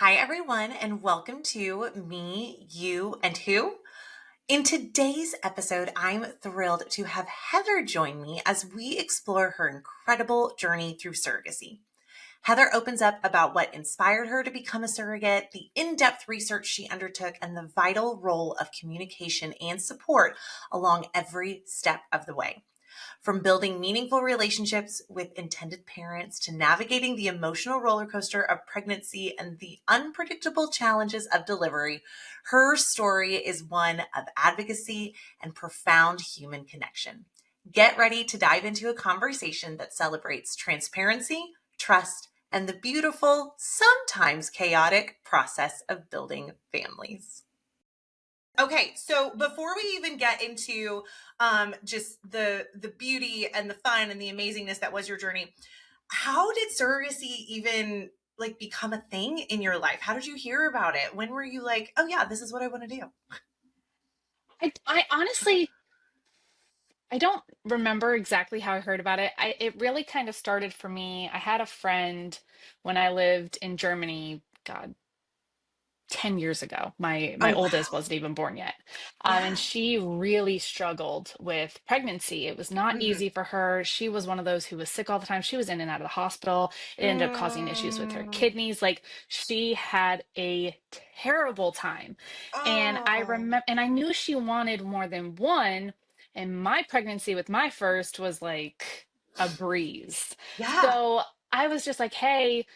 Hi, everyone, and welcome to Me, You, and Who. In today's episode, I'm thrilled to have Heather join me as we explore her incredible journey through surrogacy. Heather opens up about what inspired her to become a surrogate, the in depth research she undertook, and the vital role of communication and support along every step of the way. From building meaningful relationships with intended parents to navigating the emotional roller coaster of pregnancy and the unpredictable challenges of delivery, her story is one of advocacy and profound human connection. Get ready to dive into a conversation that celebrates transparency, trust, and the beautiful, sometimes chaotic process of building families. Okay, so before we even get into just the beauty and the fun and the amazingness that was your journey, how did surrogacy even like become a thing in your life? How did you hear about it? When were you like, oh yeah, this is what I want to do? I honestly, I don't remember exactly how I heard about it. It really kind of started for me. I had a friend when I lived in Germany, God, 10 years ago. My Oh oldest wow. wasn't even born yet. And Yeah. she really struggled with pregnancy. It was not Hmm. easy for her. She was one of those who was sick all the time. She was in and out of the hospital. It ended up causing issues with her Mm. kidneys. Like she had a terrible time. And I Oh, remember, and I knew she wanted more than one. And my pregnancy with my first was like a breeze. yeah. So I was just like, hey,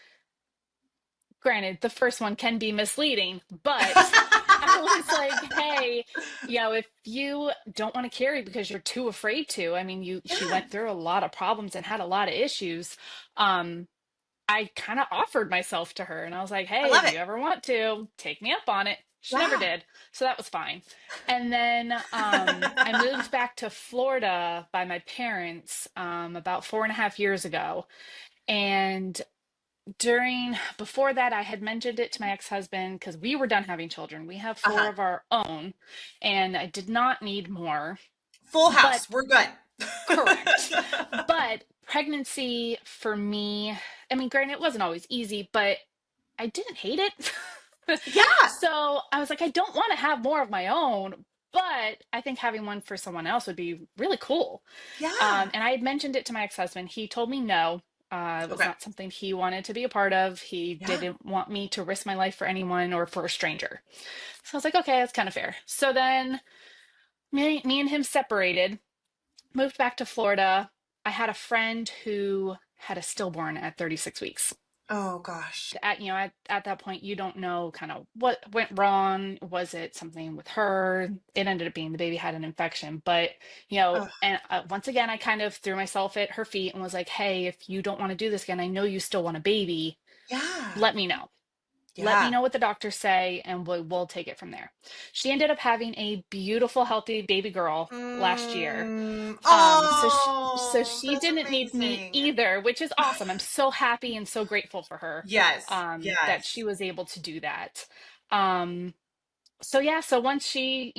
granted, the first one can be misleading, but I was like, hey, if you don't want to carry because you're too afraid to, I mean, she Yeah, went through a lot of problems and had a lot of issues. Um, I kind of offered myself to her and I was like, I hey, love if it. you ever want to, take me up on it. She never Yeah. did. So that was fine. And then I moved back to Florida by my parents about 4.5 years ago. And before that, I had mentioned it to my ex-husband because we were done having children. We have four Uh-huh. of our own, and I did not need more. Full But house. We're good. correct. But pregnancy for me, I mean, granted, it wasn't always easy, but I didn't hate it. Yeah. So I was like, I don't want to have more of my own, but I think having one for someone else would be really cool. Yeah. And I had mentioned it to my ex-husband. He told me no. It was Okay. not something he wanted to be a part of. He Yeah. didn't want me to risk my life for anyone or for a stranger. So I was like, okay, that's kind of fair. So then me and him separated, moved back to Florida. I had a friend who had a stillborn at 36 weeks. Oh gosh. At that point you don't know kind of what went wrong. Was it something with her? It ended up being the baby had an infection, but Oh, and once again I kind of threw myself at her feet and was like, hey, if you don't want to do this again, I know you still want a baby, yeah. let me know. Let me Yeah. know what the doctors say and we'll take it from there. She ended up having a beautiful healthy baby girl last year. So Oh, she that's didn't need me amazing. either, which is awesome. I'm so happy and so grateful for her Yes. that she Yes. was able to do that. Um, so yeah, so once she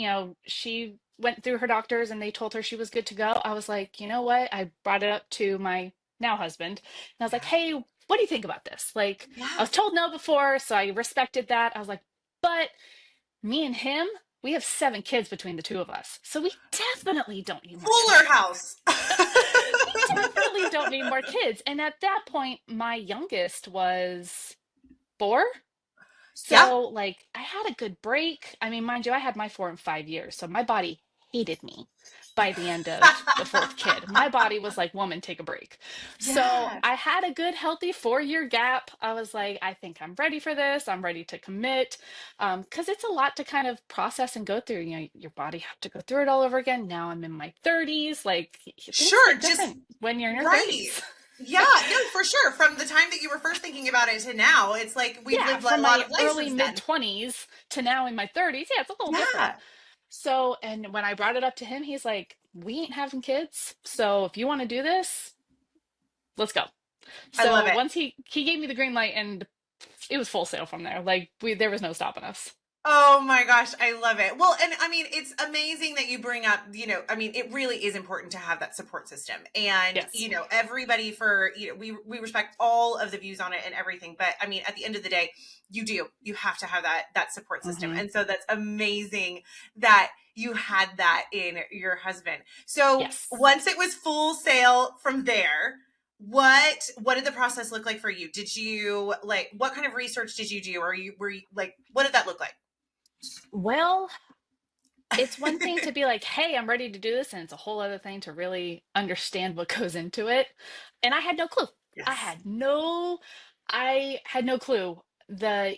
went through her doctors and they told her she was good to go, I was like, you know what? I brought it up to my now husband, and I was like, Yeah. hey, what do you think about this? Like, I Yeah. was told no before, so I respected that. I was like, but me and him, we have 7 kids between the two of us, so we definitely don't need more Fuller children. house. We definitely don't need more kids. And at that point, my youngest was 4. Yeah. So, like, I had a good break. I mean, mind you, I had my 4 and 5 years. So my body hated me by the end of the fourth kid. My body was like, woman, take a break. So Yeah. I had a good, healthy 4-year gap. I was like, I think I'm ready for this. I'm ready to commit. Because it's a lot to kind of process and go through. Your body have to go through it all over again. Now I'm in my 30s. Like, things Sure. hit Just different when you're in your right. 30s. Yeah. No, for sure. From the time that you were first thinking about it to now, it's like we've Yeah, lived from a lot my of life early since mid then. 20s to now in my 30s. Yeah, it's a little different. Yeah. So, and when I brought it up to him, he's like, we ain't having kids. So if you want to do this, let's go. I love So it. once he gave me the green light and it was full sail from there. Like there was no stopping us. Oh my gosh, I love it. Well, and I mean, it's amazing that you bring up, I mean, it really is important to have that support system. And, Yes. everybody we respect all of the views on it and everything, but I mean, at the end of the day, you have to have that support system. Hmm. And so that's amazing that you had that in your husband. So, Yes. once it was full sail from there, what did the process look like for you? Did you like what kind of research did you do? Or you were you like what did that look like? Well, it's one thing to be like, hey, I'm ready to do this. And it's a whole other thing to really understand what goes into it. And I had no clue. I Yes. had no, I had no clue.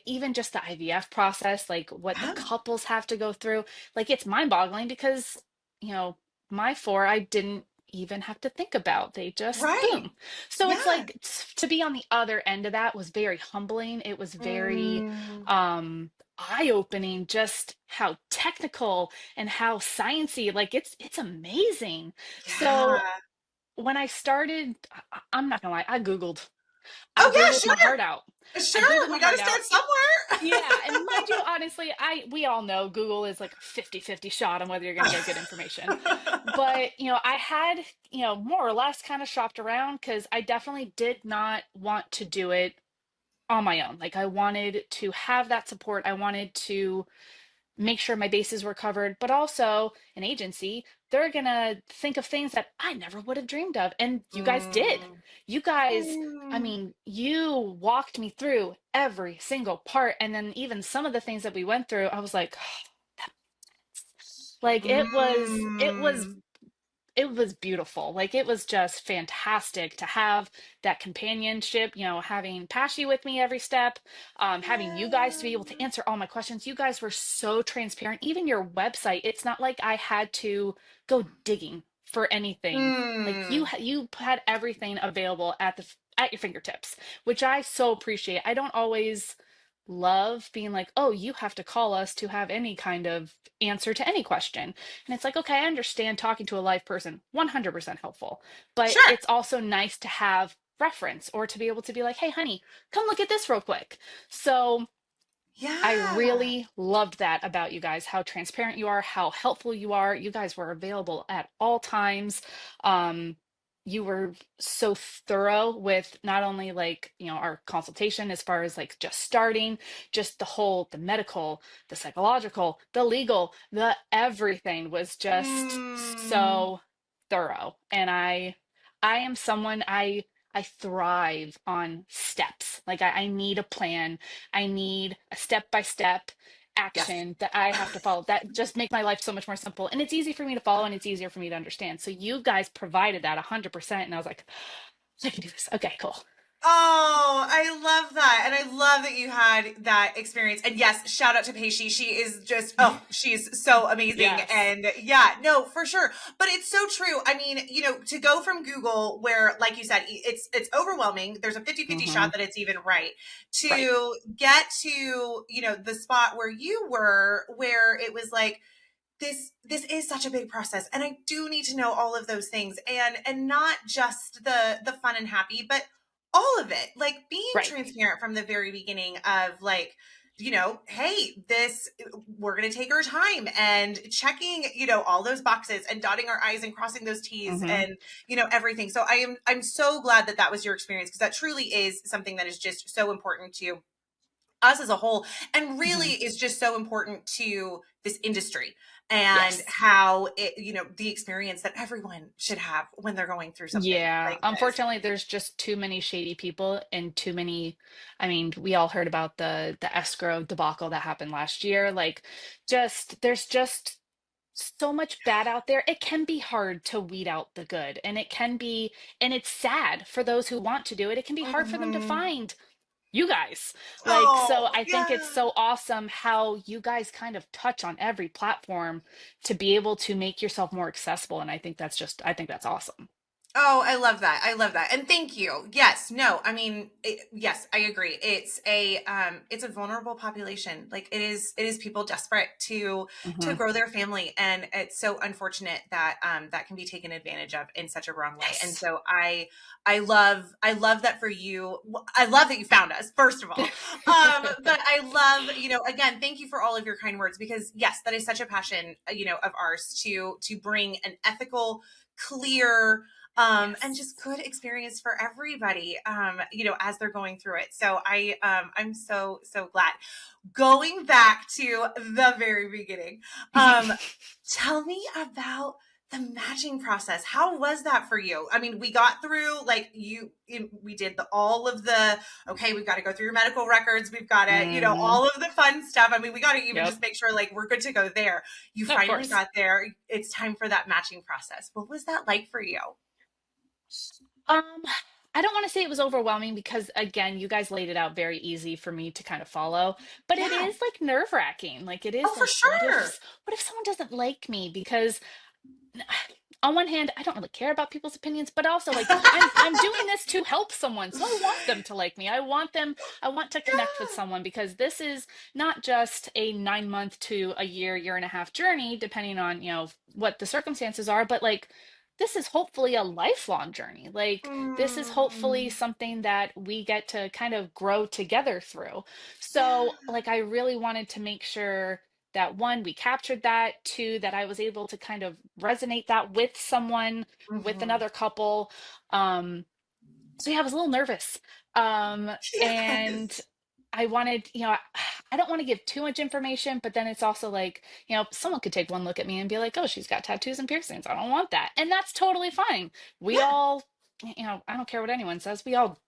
Even just the IVF process, like what the Yeah. couples have to go through, like it's mind boggling because, you know, my four, I didn't even have to think about. They just Right. boom. So it's Yeah. like to be on the other end of that was very humbling. It was very, Mm. um, eye-opening just how technical and how sciencey, like it's amazing. So Yeah. when I started, I'm not gonna lie, I Oh yeah, googled my heart out. sure. I googled Sure. my We gotta heart out. start somewhere. Yeah, and mind you, honestly, I we all know Google is like a 50-50 shot on whether you're going to get good information. But, I had, more or less kind of shopped around because I definitely did not want to do it on my own. Like I wanted to have that support. I wanted to make sure my bases were covered, but also an agency, they're gonna think of things that I never would have dreamed of. And you guys did. Mm. You guys, I Mm. mean, you walked me through every single part. And then even some of the things that we went through, I was like, like Mm. it was beautiful. Like it was just fantastic to have that companionship, having Pashy with me every step, having you guys to be able to Yeah. answer all my questions. You guys were so transparent. Even your website, it's not like I had to go digging for anything. Like Mm. you had everything available at your fingertips, which I so appreciate. I don't always love being like, oh, you have to call us to have any kind of answer to any question. And it's like, okay, I understand talking to a live person, 100% helpful, but Sure. it's also nice to have reference or to be able to be like, hey, honey, come look at this real quick. So I Yeah. really loved that about you guys, how transparent you are, how helpful you are. You guys were available at all times. Um, you were so thorough with not only like, our consultation as far as like just starting, just the medical, the psychological, the legal, the everything was just Mm. so thorough. And I am someone I thrive on steps. Like I need a plan. I need a step by step Yes. action that I have to follow. That just make my life so much more simple. And it's easy for me to follow and it's easier for me to understand. So you guys provided that 100%. And I was like, I can do this. Okay, cool. Oh, I love that. And I love that you had that experience. And yes, shout out to Paisley. She is just, oh, she's so amazing. Yes. And yeah, no, for sure. But it's so true. I mean, to go from Google where, like you said, it's overwhelming. There's a 50-50 Hmm. shot that it's even right Right. to get to, the spot where you were, where it was like, this is such a big process and I do need to know all of those things and not just the fun and happy but all of it, like being Right. transparent from the very beginning of like, hey, this we're going to take our time and checking, all those boxes and dotting our i's and crossing those t's Hmm. and everything. So I'm so glad that that was your experience because that truly is something that is just so important to us as a whole and really Hmm. is just so important to this industry and Yes. how it the experience that everyone should have when they're going through something Yeah, like this. unfortunately, there's just too many shady people and too many. I mean, we all heard about the escrow debacle that happened last year. Like, there's just so much bad out there. It can be hard to weed out the good, and and it's sad for those who want to do it. It can be hard for them to Mhm. find you guys. Like, so Oh I think it's yeah. so awesome how you guys kind of touch on every platform to be able to make yourself more accessible, and I think that's awesome. Oh, I love that. I love that. And thank you. Yes, no, I mean, yes, I agree. It's a vulnerable population. Like it is people desperate to Hmm. grow their family, and it's so unfortunate that that can be taken advantage of in such a wrong way. And Yes. so I love that for you. I love that you found us, first of all. But I love, again, thank you for all of your kind words, because yes, that is such a passion, of ours to bring an ethical, clear, and Yes. just good experience for everybody, as they're going through it. So I'm so glad. Going back to the very beginning, um, tell me about the matching process. How was that for you? I mean, we got through, like, we did all of the, okay, we've got to go through your medical records. We've got to, Hmm. all of the fun stuff. I mean, we got to even Yep. just make sure, like, we're good to go there. You Of finally course. got there. It's time for that matching process. What was that like for you? Um, I don't want to say it was overwhelming because again, you guys laid it out very easy for me to kind of follow, but it Yeah. is like nerve-wracking. Like it Oh, is for like, sure. what if someone doesn't like me? Because on one hand, I don't really care about people's opinions, but also like I'm doing this to help someone. So I want them to like me. I want to connect with Yeah. someone because this is not just a 9 month to a year and a half journey, depending on, what the circumstances are, but like this is hopefully a lifelong journey. Like this is hopefully Mm. something that we get to kind of grow together through. Yeah. So like I really wanted to make sure that one, we captured that, two, that I was able to kind of resonate that with someone, with Mhm. another couple. So yeah, I was a little nervous. And Yes. I wanted, I don't want to give too much information, but then it's also like, someone could take one look at me and be like, oh, she's got tattoos and piercings. I don't want that. And that's totally fine. We Yeah. all, I don't care what anyone says. We all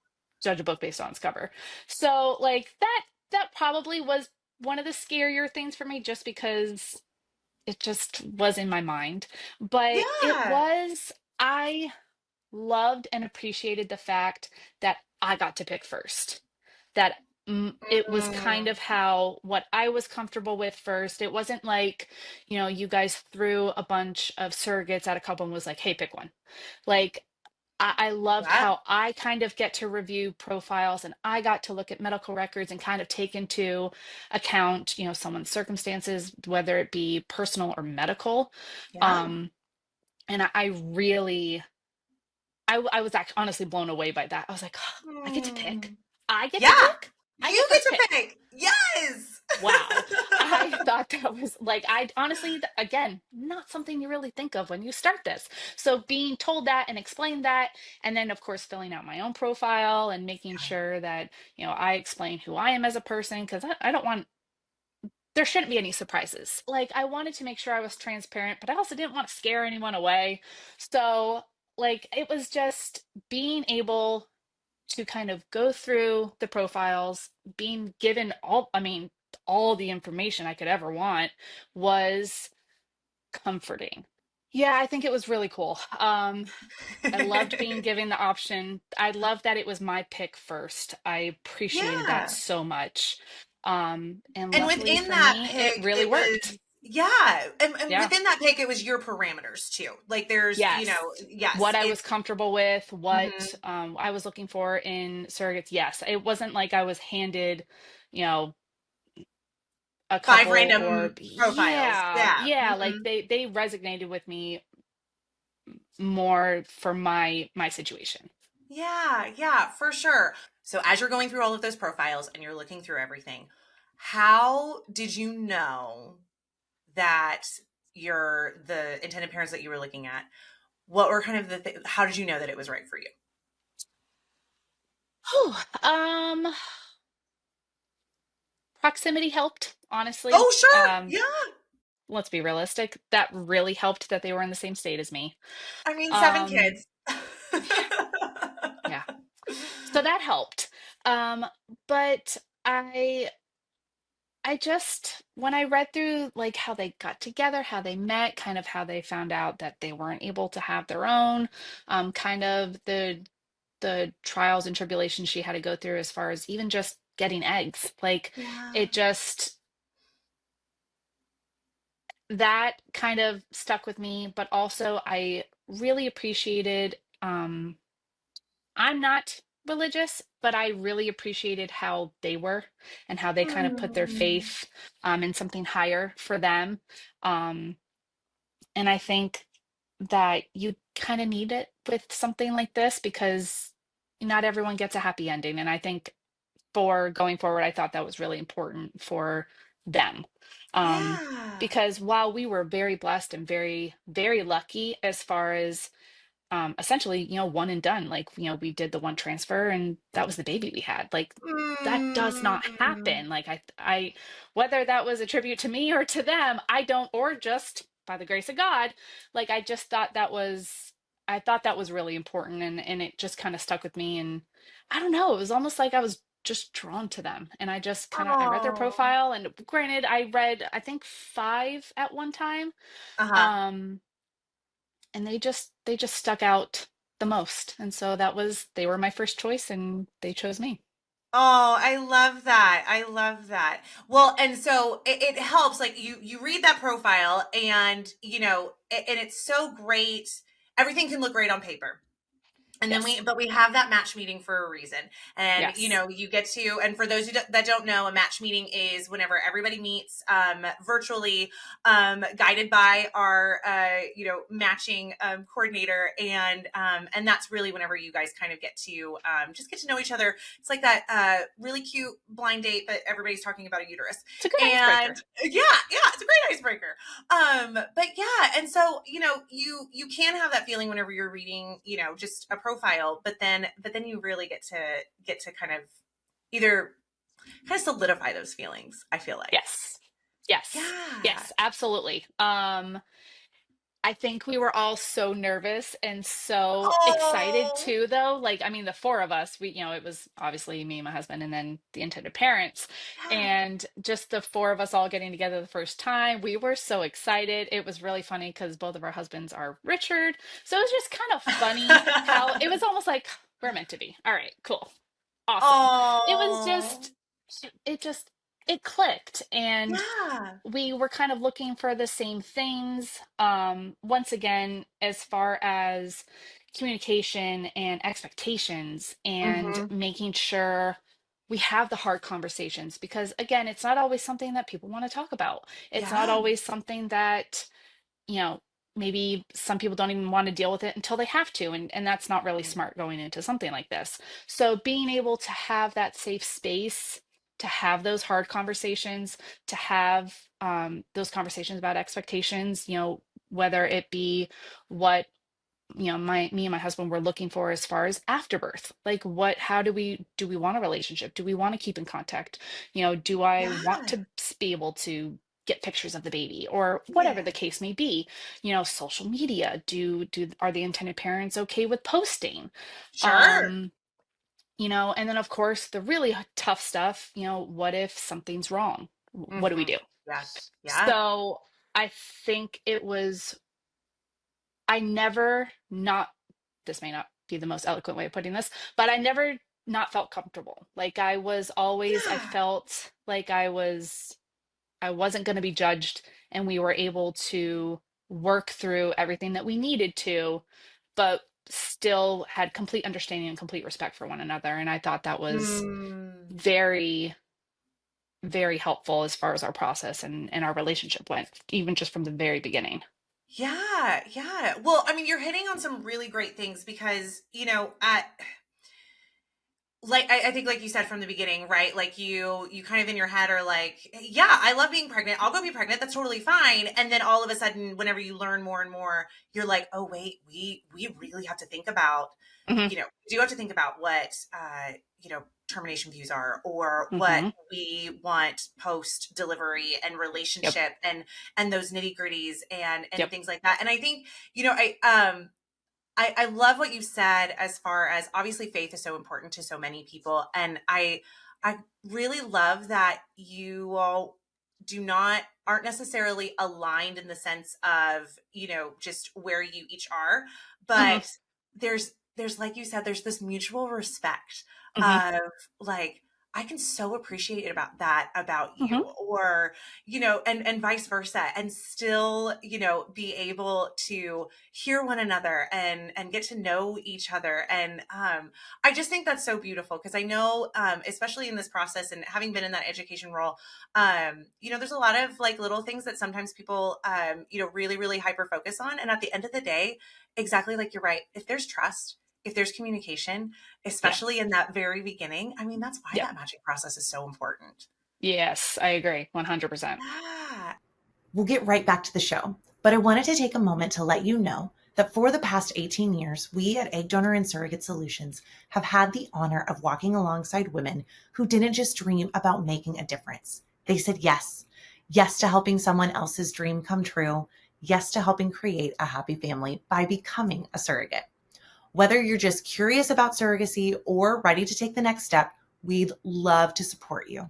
judge a book based on its cover. So like that probably was one of the scarier things for me just because it just was in my mind. But Yeah. I loved and appreciated the fact that I got to pick first. That it was kind Mm. of how what I was comfortable with first. It wasn't like, you guys threw a bunch of surrogates at a couple and was like, hey, pick one. Like, I loved Yeah. how I kind of get to review profiles and I got to look at medical records and kind of take into account, someone's circumstances, whether it be personal or medical. Yeah. Um, and I really I was actually honestly blown away by that. I was like, I get to pick. Mm. I get to Yeah. pick. I get You get first to pick. pick. Yes. Wow. I thought that was like, I honestly, again, not something you really think of when you start this. So being told that and explained that, and then of course filling out my own profile and making sure that, I explain who I am as a person, because I don't want, there shouldn't be any surprises. Like I wanted to make sure I was transparent, but I also didn't want to scare anyone away. So like it was just being able to kind of go through the profiles, being given all the information I could ever want was comforting. Yeah, I think it was really cool. I loved being given the option. I loved that it was my pick first. I appreciated that Yeah. so much. And And luckily within for that me, it pick, really it worked. was, yeah. And Yeah. within that pick, it was your parameters too. Like there's, Yes. yes, What I was it's comfortable with, mhm, what I was looking for in surrogates. Yes. It wasn't like I was handed, you know, a five couple or random profiles. yeah, Yeah. yeah, like Mhm. they resonated with me more for my situation. Yeah, yeah, for sure. So as you're going through all of those profiles and you're looking through everything, how did you know that the intended parents that you were looking at, what were kind of how did you know that it was right for you? Whew. Proximity helped, honestly. Oh, sure. Yeah. Let's be realistic. That really helped that they were in the same state as me. I mean, seven Um, kids. yeah. So that helped. Um, but I just when I read through like how they got together, how they met, kind of how they found out that they weren't able to have their own, kind of the trials and tribulations she had to go through as far as even just getting eggs. Like Yeah. it just that kind of stuck with me, but also I really appreciated I'm not religious, but I really appreciated how they were and how they kind of put their Mm. faith in something higher for them. Um, and I think that you kind of need it with something like this because not everyone gets a happy ending. And I think for going forward, I thought that was really important for them. Um, Yeah. because while we were very blessed and very, very lucky as far as essentially, one and done. Like, we did the one transfer and that was the baby we had. Like, that does not Mm. happen. Like, whether that was a tribute to me or to them, I don't, or just by the grace of God, like, I just thought I thought that was really important and it just kind of stuck with me. And I don't know, it was almost like I was just drawn to them. And I just I read their Oh. profile and granted, I read, I think five at one time. Uh-huh. Um, and they just stuck out the most. And so they were my first choice and they chose me. Oh, I love that. I love that. Well, and so it helps. Like you read that profile, and and it's so great. Everything can look great on paper. And then Yes. but we have that match meeting for a reason. And, Yes. you get to, and for those that don't know, a match meeting is whenever everybody meets virtually, guided by our, matching coordinator. And that's really whenever you guys kind of get to just get to know each other. It's like that really cute blind date, but everybody's talking about a uterus. It's a good And icebreaker. yeah, it's a great icebreaker. But yeah, and so you can have that feeling whenever you're reading, just a profile, but then you really get to kind of either kind of solidify those feelings, I feel like. Yes. Yes. Yeah. Yes, absolutely. I think we were all so nervous and so excited Oh. too, though. Like, I mean, the four of us, it was obviously me, my husband, and then the intended parents. Yeah. And just the four of us all getting together the first time, we were so excited. It was really funny because both of our husbands are Richard. So it was just kind of funny how it was almost like we're meant to be. All right, cool. Awesome. It was Oh. just, it just, it clicked. And Yeah. we were kind of looking for the same things. Once again, as far as communication and expectations and Mm-hmm. making sure we have the hard conversations, because again, it's not always something that people want to talk about. It's not Yeah. always something that, you know, maybe some people don't even want to deal with it until they have to. And that's not really smart going into something like this. So being able to have that safe space to have those hard conversations, to have those conversations about expectations, whether it be what me and my husband were looking for as far as afterbirth, like how do we want a relationship, do we want to keep in contact, do I want Yeah. to be able to get pictures of the baby or whatever Yeah. the case may be, social media, are the intended parents okay with posting, Sure. um and then of course the really tough stuff, what if something's wrong, what do we Mm-hmm. do? Yeah. Yeah. So I think it was, I never not, this may not be the most eloquent way of putting this, but I never not felt comfortable. Like I Yeah. felt like I wasn't going to be judged and we were able to work through everything that we needed to, but still had complete understanding and complete respect for one another. And I thought that was Mm. very, very helpful as far as our process and our relationship went, even just from the very beginning. Yeah, yeah. Well, I mean, you're hitting on some really great things because, at like I think like you said from the beginning, right? Like you kind of in your head are like, yeah, I love being pregnant. I'll go be pregnant. That's totally fine. And then all of a sudden, whenever you learn more and more, you're like, oh wait, we really have to think about, Hmm. do have to think about what termination views are, or what Hmm. we want post delivery and Yep. relationship and those nitty gritties and Yep. things like that. And I think, I love what you said as far as obviously faith is so important to so many people. And I really love that you all aren't necessarily aligned in the sense of, just where you each are, Hmm. but there's like you said, there's this mutual respect Hmm. of like, I can so appreciate about that about you, Hmm. or, and vice versa, and still, be able to hear one another and get to know each other. And I just think that's so beautiful, because I know, especially in this process and having been in that education role, there's a lot of like little things that sometimes people, really, really hyper focus on. And at the end of the day, exactly like you're right. If there's trust, if there's communication, Yeah. especially in that very beginning, I mean, that's why Yeah. that matching process is so important. Yes, I agree 100%. Yeah. We'll get right back to the show, but I wanted to take a moment to let you know that for the past 18 years, we at Egg Donor and Surrogate Solutions have had the honor of walking alongside women who didn't just dream about making a difference. They said yes. Yes to helping someone else's dream come true. Yes to helping create a happy family by becoming a surrogate. Whether you're just curious about surrogacy or ready to take the next step, we'd love to support you.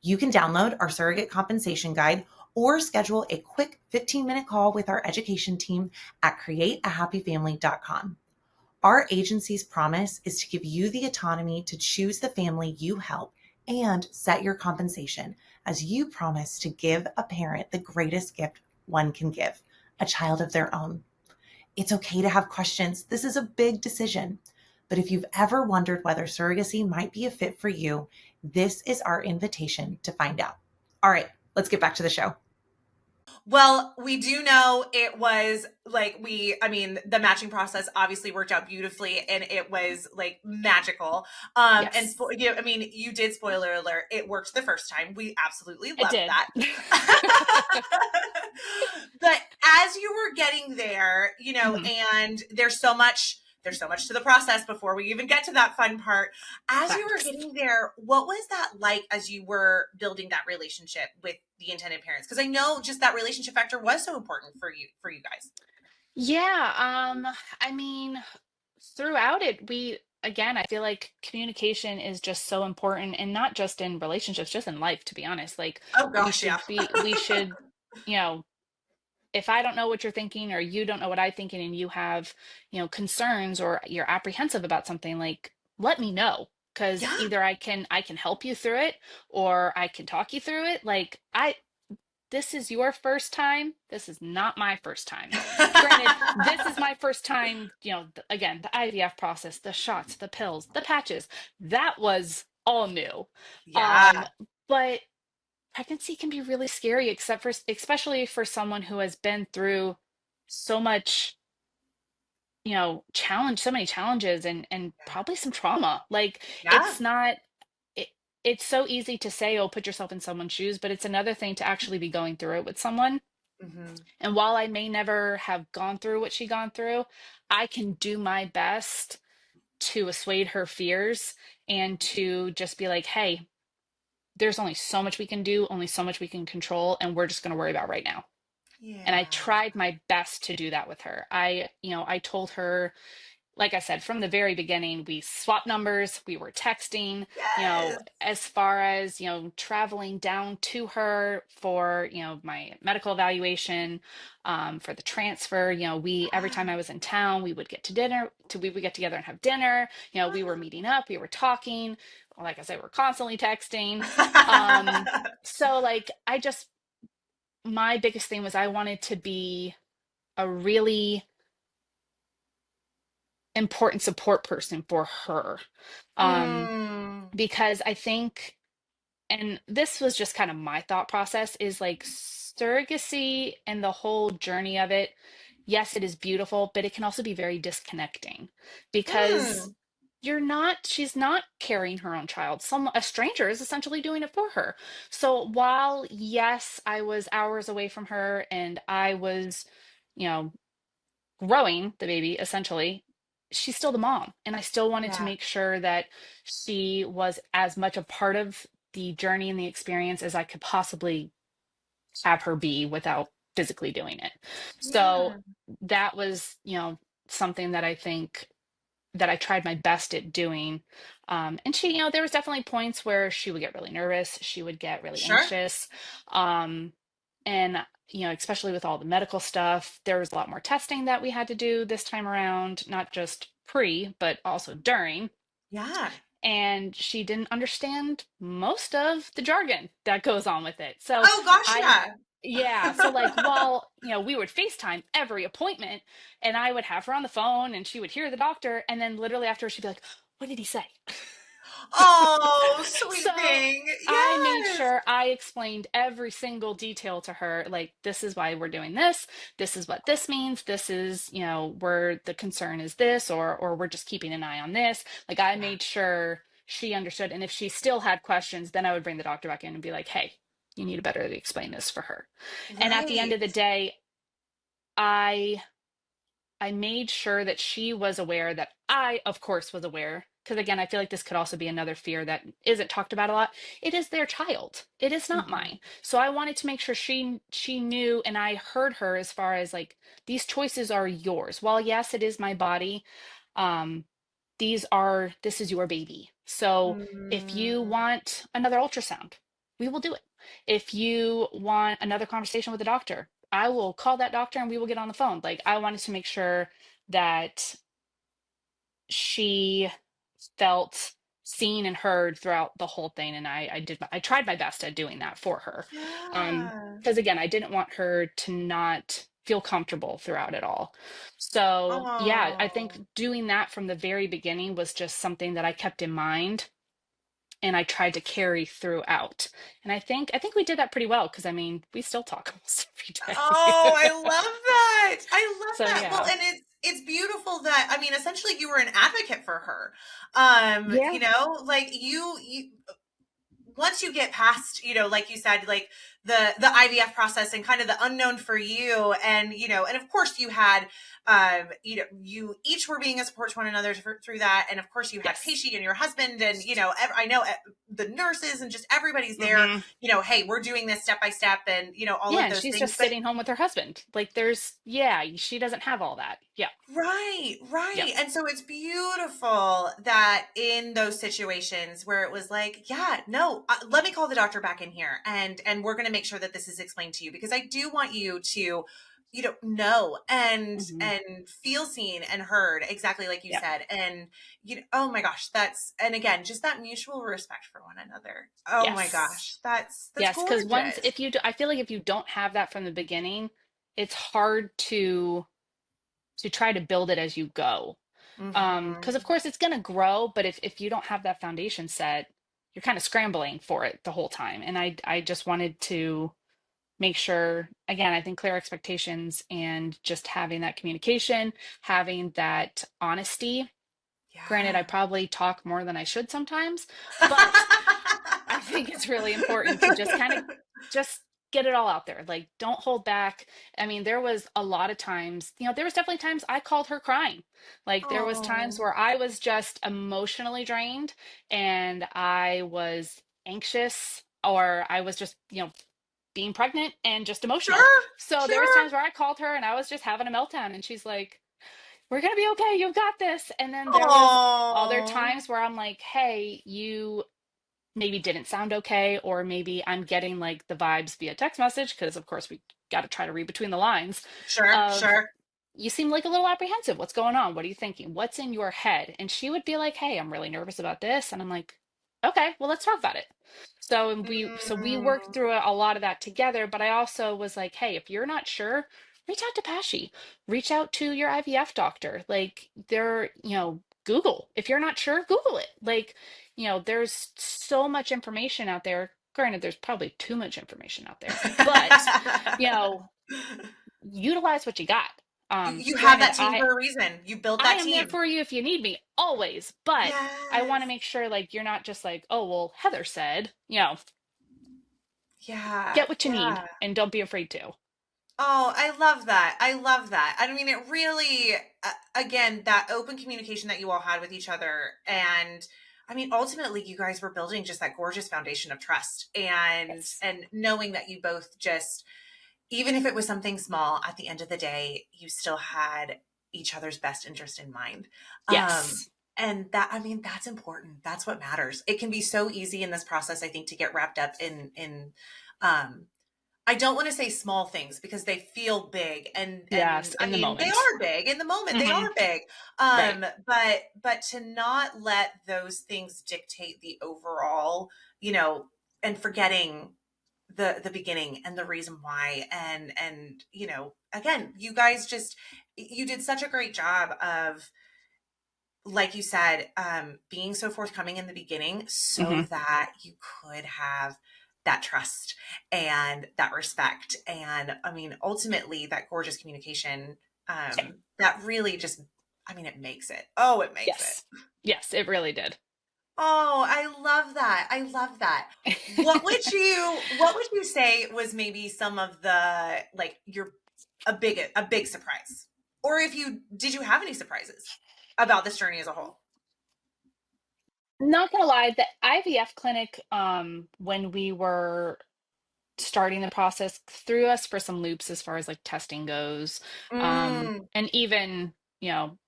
You can download our surrogate compensation guide or schedule a quick 15-minute call with our education team at createahappyfamily.com. Our agency's promise is to give you the autonomy to choose the family you help and set your compensation, as you promise to give a parent the greatest gift one can give, a child of their own. It's okay to have questions. This is a big decision. But if you've ever wondered whether surrogacy might be a fit for you, this is our invitation to find out. All right, let's get back to the show. Well, we do know it was like I mean, the matching process obviously worked out beautifully, and it was like magical. And Yes, I mean, you did, spoiler alert, it worked the first time. We absolutely it loved did. that. But as you were getting there, Hmm. and there's so much to the process before we even get to that fun part. As you were Facts. getting there, what was that like as you were building that relationship with the intended parents? Because I know just that relationship factor was so important for you guys. Yeah, I mean, throughout it, again, I feel like communication is just so important, and not just in relationships, just in life, to be honest. Like Oh gosh, yeah. we should, you know, if I don't know what you're thinking or you don't know what I'm thinking and you have, concerns or you're apprehensive about something, like let me know, because Yeah. either I can help you through it or I can talk you through it. Like this is your first time. This is not my first time. Granted, this is my first time, again, the IVF process, the shots, the pills, the patches, that was all new. Um, Yeah. but pregnancy can be really scary, especially for someone who has been through so much, so many challenges and probably some trauma. Like Yeah. it's not it, it's so easy to say, oh, put yourself in someone's shoes, but it's another thing to actually be going through it with someone. Hmm. And while I may never have gone through what she gone through, I can do my best to assuage her fears and to just be like, hey, there's only so much we can do, only so much we can control, and we're just going to worry about right now. And I Yeah. tried my best to do that with her. I told her, like I said, from the very beginning, we swapped numbers, we were texting, Yes. as far as, traveling down to her for, my medical evaluation, for the transfer, every time I was in town, we would get together and have dinner, we were meeting up, we were talking, like I said, we're constantly texting. Um, so like, my biggest thing was I wanted to be a really important support person for her. Um, Mm. because I think, and this was just kind of my thought process, is like surrogacy and the whole journey of it. Yes, it is beautiful, but it can also be very disconnecting because Mm. she's not carrying her own child. A stranger is essentially doing it for her. So while, yes, I was hours away from her and I was, you know, growing the baby essentially, she's still the mom, and I still wanted to Yeah. make sure that she was as much a part of the journey and the experience as I could possibly have her be without physically doing it. So Yeah. that was, something that I think that I tried my best at doing. And she, there was definitely points where she would get really nervous, she would get really Sure. anxious. Um, and, especially with all the medical stuff, there was a lot more testing that we had to do this time around, not just pre, but also during. Yeah. and she didn't understand most of the jargon that goes on with it. So Oh gosh, I, yeah. yeah, so like while, we would FaceTime every appointment and I would have her on the phone and she would hear the doctor and then literally after she'd be like, "What did he say?" Oh, sweet So thing. I made Yes. sure I explained every single detail to her. Like, this is why we're doing this. This is what this means. This is, where the concern is this, or we're just keeping an eye on this. Like, I Yeah. made sure she understood. And if she still had questions, then I would bring the doctor back in and be like, hey, you need to better explain this for her. And at the end Right. of the day, I I made sure that she was aware that I, of course, was aware. Because again, I feel like this could also be another fear that isn't talked about a lot. It is their child. It is not Mhm. mine. So I wanted to make sure she knew and I heard her as far as like these choices are yours. While yes, it is my body, um, this is your baby. So if you Mm. want another ultrasound, we will do it. If you want another conversation with the doctor, I will call that doctor and we will get on the phone. Like I wanted to make sure that she felt seen and heard throughout the whole thing. And I tried my best at doing that for her. Yeah. Because again, I didn't want her to not feel comfortable throughout it all. So yeah, I think Oh. doing that from the very beginning was just something that I kept in mind and I tried to carry throughout. And I think we did that pretty well because I mean, we still talk almost every Oh, I day. love that. I love So that. Well, yeah. and it's beautiful that I mean, essentially you were an advocate for her. Yeah. Like you once you get past, like you said, like the IVF process and kind of the unknown for you, and and of course you had, you each were being a support to one another through that, and of course you had Yes. Pacey and your husband, and I know the nurses and just everybody's there. Hmm. Hey, we're doing this step by step, and all Yeah, of and those she's things, just but sitting home with her husband. Like yeah, she doesn't have all that. Yeah. right, Yep. right. And so it's beautiful that in those situations where it was like, yeah, no, let me call the doctor back in here, and we're going to make sure that this is explained to you, because I do want you to know Hmm. and feel seen and heard, exactly like you Yep. said. And oh my gosh, that's, and again, just that mutual respect for one another. Oh my Yes. gosh, that's Yes, because once gorgeous. if you do, I feel like if you don't have that from the beginning, it's hard to try to build it as you go. Because of Mhm. course it's gonna grow, but if you don't have that foundation set, you're kind of scrambling for it the whole time. And I just wanted to make sure, again, I think clear expectations and just having that communication, having that honesty. Granted, I Yeah. probably talk more than I should sometimes, but I think it's really important to just kind of just get it all out there. Like, don't hold back. I mean, there was a lot of times, there was definitely times I called her crying. Like, there was times Oh, where I was just emotionally drained and I was anxious or I was just, being pregnant and just emotional. sure, So there was sure. times where I called her and I was just having a meltdown and she's like, "We're going to be okay. You've got this." And then there was other Oh, times where I'm like, "Hey, you maybe didn't sound okay, or maybe I'm getting like the vibes via text message because of course we got to try to read between the lines sure, of sure. you seem like a little apprehensive. What's going on? What are you thinking? What's in your head?" And she would be like, "Hey, I'm really nervous about this." And I'm like, "Okay, well, let's talk about it." So and we worked Mm, through a lot of that together, but I also was like, "Hey, if you're not sure, reach out to Pashi. Reach out to your IVF doctor. Like Google. If you're not sure, Google it. Like, there's so much information out there. Granted, there's probably too much information out there, but you know, utilize what you got. you have Granted, that team I for a reason. You built I that am there team. for you if you need me, always. But I want to Yes. make sure like you're not just like, oh well, Heather said, Yeah, get what you need yeah. and don't be afraid to. Oh, I love that. I love that. I mean, it really, again, that open communication that you all had with each other. And I mean, ultimately, you guys were building just that gorgeous foundation of trust, and Yes. knowing that you both just, even if it was something small, at the end of the day, you still had each other's best interest in mind. Um, Yes. and that, I mean, that's important. That's what matters. It can be so easy in this process, I think, to get wrapped up in, um, I don't want to say small things because they feel big, and Yes, I in the mean they moment. are big in the moment, they Hmm. are big. Right. But to not let those things dictate the overall, you know, and forgetting the beginning and the reason why, and again, you guys just, you did such a great job of, like you said, being so forthcoming in the beginning so Hmm. that you could have that trust and that respect. And I mean, ultimately, that gorgeous communication, that really just, I mean, it makes it. Oh, it makes it. Yes. Yes, it really did. Oh, I love that. I love that. What would you say was maybe some of the, like, your a big surprise? Or if you did you have any surprises about this journey as a whole? Not gonna lie, the IVF clinic, when we were starting the process, threw us for some loops as far as like testing goes. Mm. And even,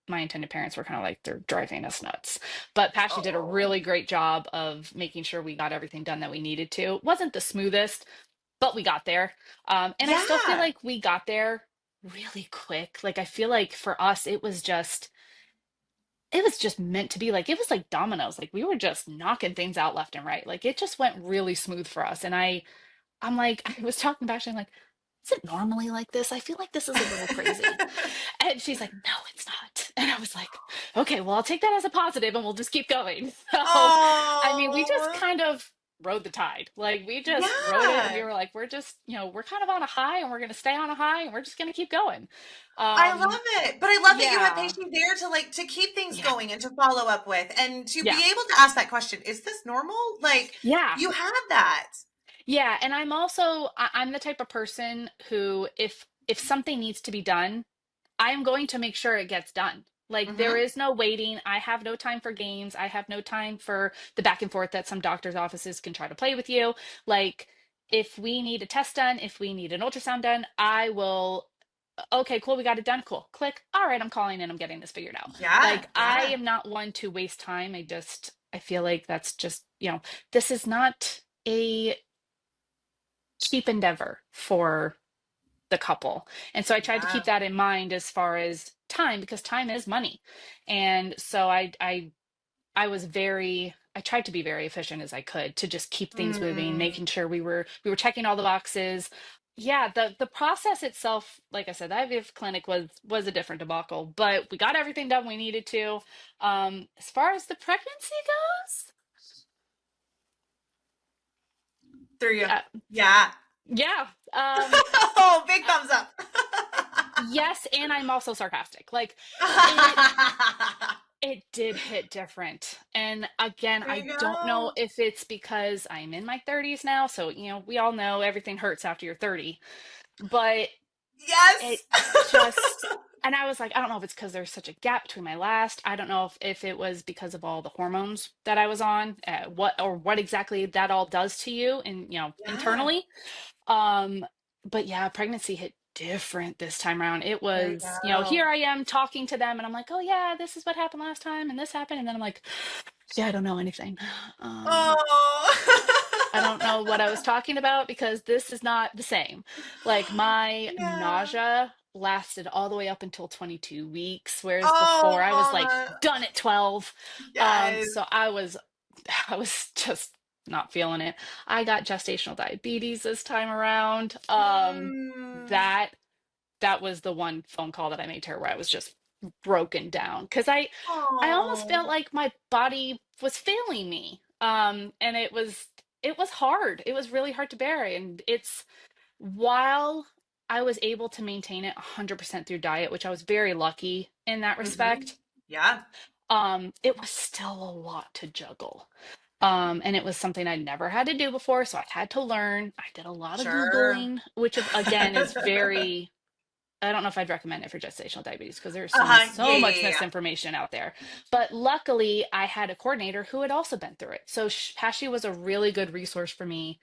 my intended parents were kind of like, they're driving us nuts. But Pashy did a Oh. really great job of making sure we got everything done that we needed to. Wasn't the smoothest, but we got there. And I still feel Yeah. like we got there really quick. Like, I feel like for us, it was just meant to be. Like, it was like dominoes. Like, we were just knocking things out left and right. Like, it just went really smooth for us. And I'm like, I was talking to Ashley, I'm like, is it normally like this? I feel like this is a little crazy. And she's like, no, it's not. And I was like, okay, well, I'll take that as a positive and we'll just keep going. So, I mean, we just Oh. kind of rode the tide. Like, we just rode it and we Yeah. were like, we're just, we're kind of on a high and we're going to stay on a high and we're just going to keep going. I Um, love it. But I love that you had yeah, patience there to, like, to keep things yeah, going and to follow up with and to yeah, be able to ask that question, is this normal? Like, yeah. you had that. Yeah, and I'm the type of person who, if something needs to be done, I am going to make sure it gets done. Like, there Mhm. is no waiting. I have no time for games. I have no time for the back and forth that some doctors' offices can try to play with you. Like, if we need a test done, if we need an ultrasound done, I will, okay, cool, we got it done. Cool. Click. All right, I'm calling and I'm getting this figured out. Yeah, Like, I yeah. am not one to waste time. I feel like that's just, this is not a cheap endeavor for the couple. And so I tried to keep Yeah. that in mind as far as time, because time is money. And so I tried to be very efficient as I could to just keep things moving, Mm. making sure we were checking all the boxes. Yeah, the process itself, like I said, the IVF clinic was a different debacle, but we got everything done we needed to. As far as the pregnancy goes, Through you. yeah, Yeah. yeah. Oh, big thumbs up. Yes, and I'm also sarcastic. Like, it it did hit different. And again, There I you don't know go. if it's because I'm in my 30s now, so we all know everything hurts after you're 30, but it Yes. just, and I was like, I don't know if it's because there's such a gap between my last. I don't know if it was because of all the hormones that I was on, what exactly that all does to you and Yeah. internally. But yeah, pregnancy hit different this time around. It There you was, here go. I am talking to them and I'm like, oh yeah, this is what happened last time and this happened. And then I'm like, yeah, I don't know anything. Um, I don't know what I was Oh. talking about because this is not the same. Like, my Yeah. nausea lasted all the way up until 22 weeks, whereas before Oh, I was like mama. done at 12. Yes. So I was just not feeling it. I got gestational diabetes this time around. Mm. That was the one phone call that I made to her where I was just broken down because I almost felt Oh. like my body was failing me. And it was hard. It was really hard to bear. And while I was able to maintain it 100% through diet, which I was very lucky in that Mhm. respect, Yeah. it was still a lot to juggle. And it was something I'd never had to do before, so I had to learn. I did a lot of Sure. Googling, which again is very, I don't know if I'd recommend it for gestational diabetes because there's Uh-huh. Yeah, so yeah, much yeah, yeah. misinformation out there. But luckily, I had a coordinator who had also been through it. So Pashi was a really good resource for me.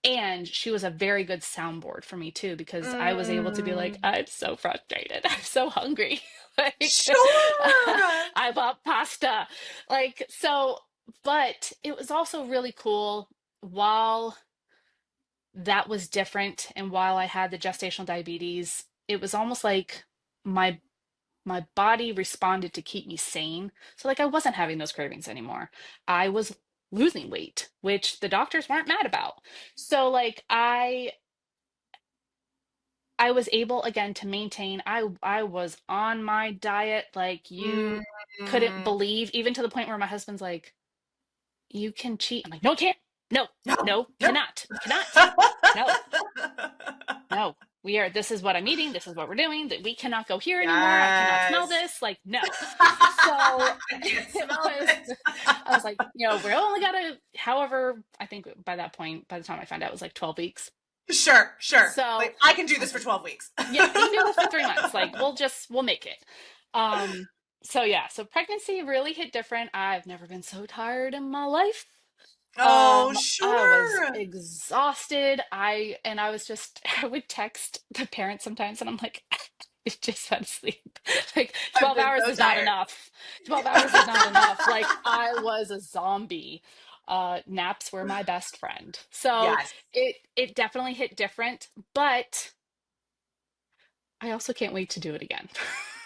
And she was a very good soundboard for me too, because I was able to be like, Mm. I'm so frustrated. I'm so hungry. Like, Sure. I bought pasta. Like, so, but it was also really cool while that was different. And while I had the gestational diabetes, it was almost like my my body responded to keep me sane. So like I wasn't having those cravings anymore. I was losing weight, which the doctors weren't mad about. So like I was able again to maintain. I was on my diet like you couldn't Mm. believe, even to the point where my husband's like, "You can cheat." I'm like, "No, I can't. No, No, no, no. cannot. Cannot. No, no. We are, this is what I'm eating, this is what we're doing, that we cannot go here anymore. I cannot smell Yes. this. Like, no." So I can't it smell was, this. I was like, we're only gotta, however, I think by that point, by the time I found out, it was like 12 weeks. Sure, sure. So Like I can do I this was for like, 12 weeks. yeah, you can do this for 3 months. Like, we'll make it. Um, so yeah, so pregnancy really hit different. I've never been so tired in my life. Oh, I was sure. exhausted. I was just I would text the parents sometimes and I'm like, I just went to sleep. Like I've 12 been hours so is not tired. enough. 12 hours is not enough. Like I was a zombie. Naps were my best friend. So Yes. it definitely hit different, but I also can't wait to do it again.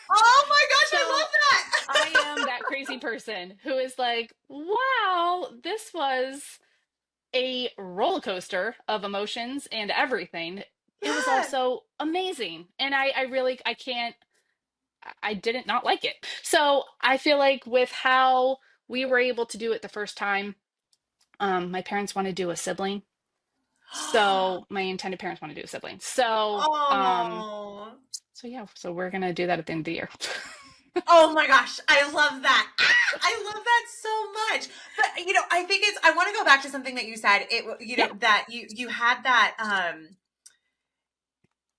Oh my gosh, I So I love am that crazy person who is like, wow, this was a roller coaster of emotions and everything. It was that. also amazing. And I really, I can't, I didn't not like it. So I feel like with how we were able to do it the first time, my parents want to do a sibling. Yeah. So my intended parents want to do a sibling. So, Oh. so yeah, so we're gonna do that at the end of the year. Oh my gosh, I love that. Ah, I love that so much. But I think I want to go back to something that you said. Yeah. That you had that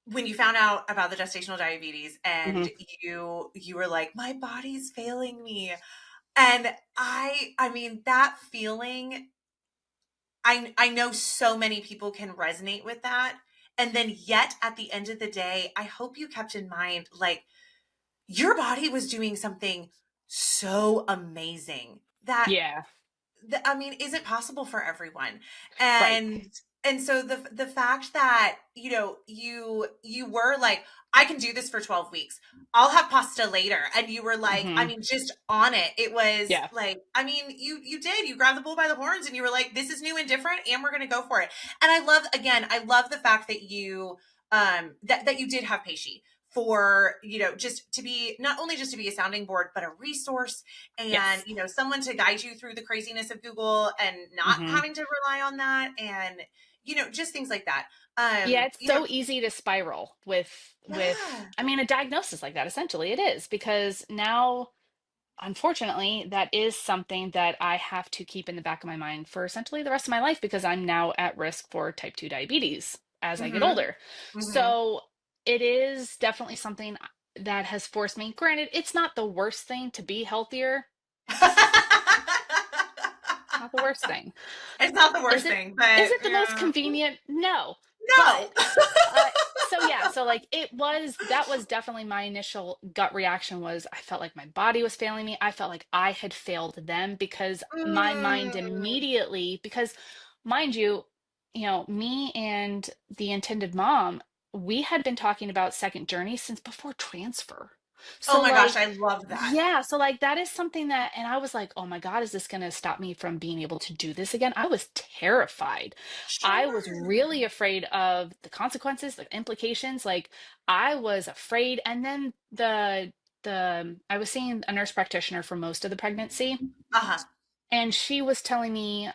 when you found out about the gestational diabetes and Hmm. you were like, my body's failing me. And I mean that feeling, I know so many people can resonate with that. And then yet at the end of the day, I hope you kept in mind like your body was doing something so amazing that Yeah. I mean, isn't possible for everyone. Right. And so the fact that, you were like, I can do this for 12 weeks. I'll have pasta later. And you were like, I Hmm. mean, just on it. It was Yeah. like, I mean, you did. You grabbed the bull by the horns and you were like, this is new and different and we're gonna go for it. And I love the fact that you that you did have Peishi for, just to be not only just to be a sounding board, but a resource and Yes. someone to guide you through the craziness of Google and not Hmm. having to rely on that and just things like that. Yeah, it's You know, so easy to spiral with yeah. I mean a diagnosis like that. Essentially it is, because now unfortunately that is something that I have to keep in the back of my mind for essentially the rest of my life, because I'm now at risk for type 2 diabetes as I get Mhm. older. Mhm. So it is definitely something that has forced me. Granted, it's not the worst thing to be healthier. Not the worst thing. It's not the Is worst it thing, is but it the most convenient? No. no. But so yeah, so like that was definitely my initial gut reaction. Was I felt like my body was failing me. I felt like I had failed them, because my mind Mm. immediately, because mind you, me and the intended mom, we had been talking about second journey since before transfer. Oh So my gosh, like, I love that. yeah, so like that is something that, and I was like, oh my God, is this going to stop me from being able to do this again? I was terrified. I was Sure. really afraid of the consequences, the implications. Like I was afraid. And then I was seeing a nurse practitioner for most of the pregnancy, Uh-huh. and she was telling me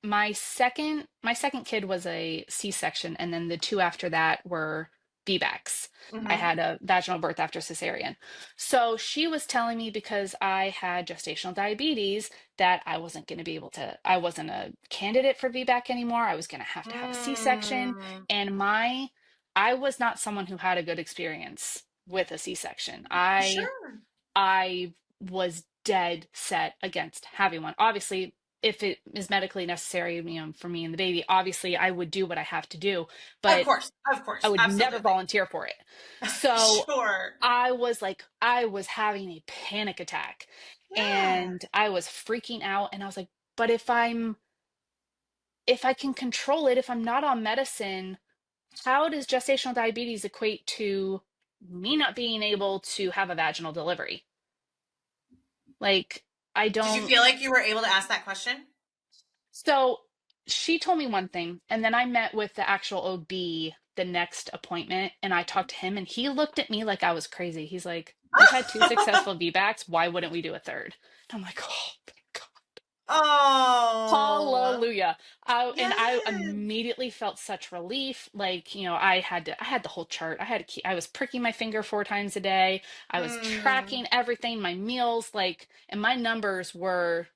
my second kid was a C-section, and then the two after that were VBACs. I Mhm. had a vaginal birth after cesarean. So she was telling me, because I had gestational diabetes, that I wasn't a candidate for VBAC anymore. I was going to have a C-section. Mm. And I was not someone who had a good experience with a C-section. Sure. I was dead set against having one. Obviously, if it is medically necessary, for me and the baby, obviously I would do what I have to do, Of but course. Of I course. would never Absolutely. volunteer for it. So Sure. I was having a panic attack Yeah. and I was freaking out. And I was like, but if I'm if I can control it, if I'm not on medicine, how does gestational diabetes equate to me not being able to have a vaginal delivery? Like, I Did you don't. feel like you were able to ask that question? So she told me one thing, and then I met with the actual OB the next appointment, and I talked to him, and he looked at me like I was crazy. He's like, "We've had two successful VBACs. Why wouldn't we do a third?" And I'm like, "Oh, thank God. Oh, Hallelujah." And I yes. immediately felt such relief. Like, I had the whole chart. I was pricking my finger 4 times a day. I was Mm, tracking everything, my meals, like, and my numbers were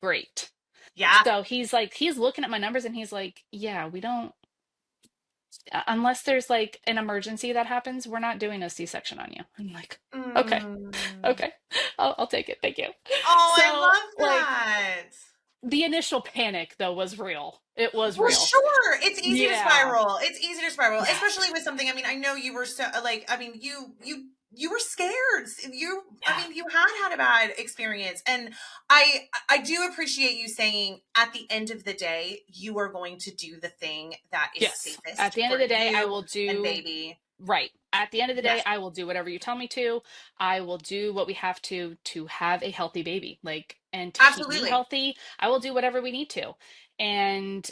great. yeah. So he's looking at my numbers and he's like, yeah, we don't, unless there's like an emergency that happens, we're not doing a C-section on you. I'm like, okay, Mm. okay, I'll take it. Thank you. Oh, I So, love like, that. the initial panic though was real. It was Well, real. sure. It's easy to Yeah. spiral. It's easy to spiral, Yeah. especially with something. I mean, I know you were so like. I mean, you were scared. I Yeah. mean, you had a bad experience, and I do appreciate you saying at the end of the day, you are going to do the thing that is Yes. At safest the end of for the day, I you will and do baby. right. At the end of the day, Yes, I will do whatever you tell me to. I will do what we have to have a healthy baby. Like, and to keep me absolutely. healthy, I will do whatever we need to. And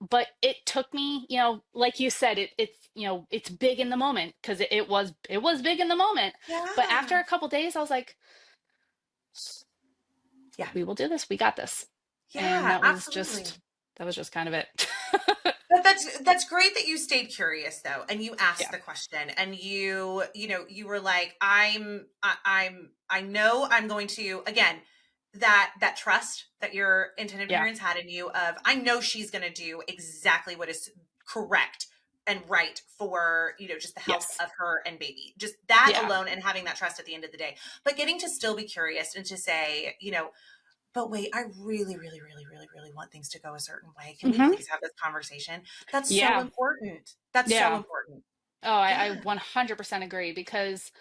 but it took me, like you said, it's big in the moment because it was big in the moment. But after Yeah. a couple days, I was like, Yeah. we will do this. We got this. And Yeah. Absolutely. that was just kind of it. But that's great that you stayed curious though, and you asked Yeah. the question, and you were like, I know I'm going to again that trust that your intended Yeah. parents had in you of I know she's going to do exactly what is correct and right for just the health Yes. of her and baby, just that Yeah. alone, and having that trust at the end of the day, but getting to still be curious and to say, but wait, I really, really, really, really, really want things to go a certain way. Can we Hmm. please have this conversation? That's so Yeah. important. That's so Yeah. important. Oh, I Yeah. 100% agree because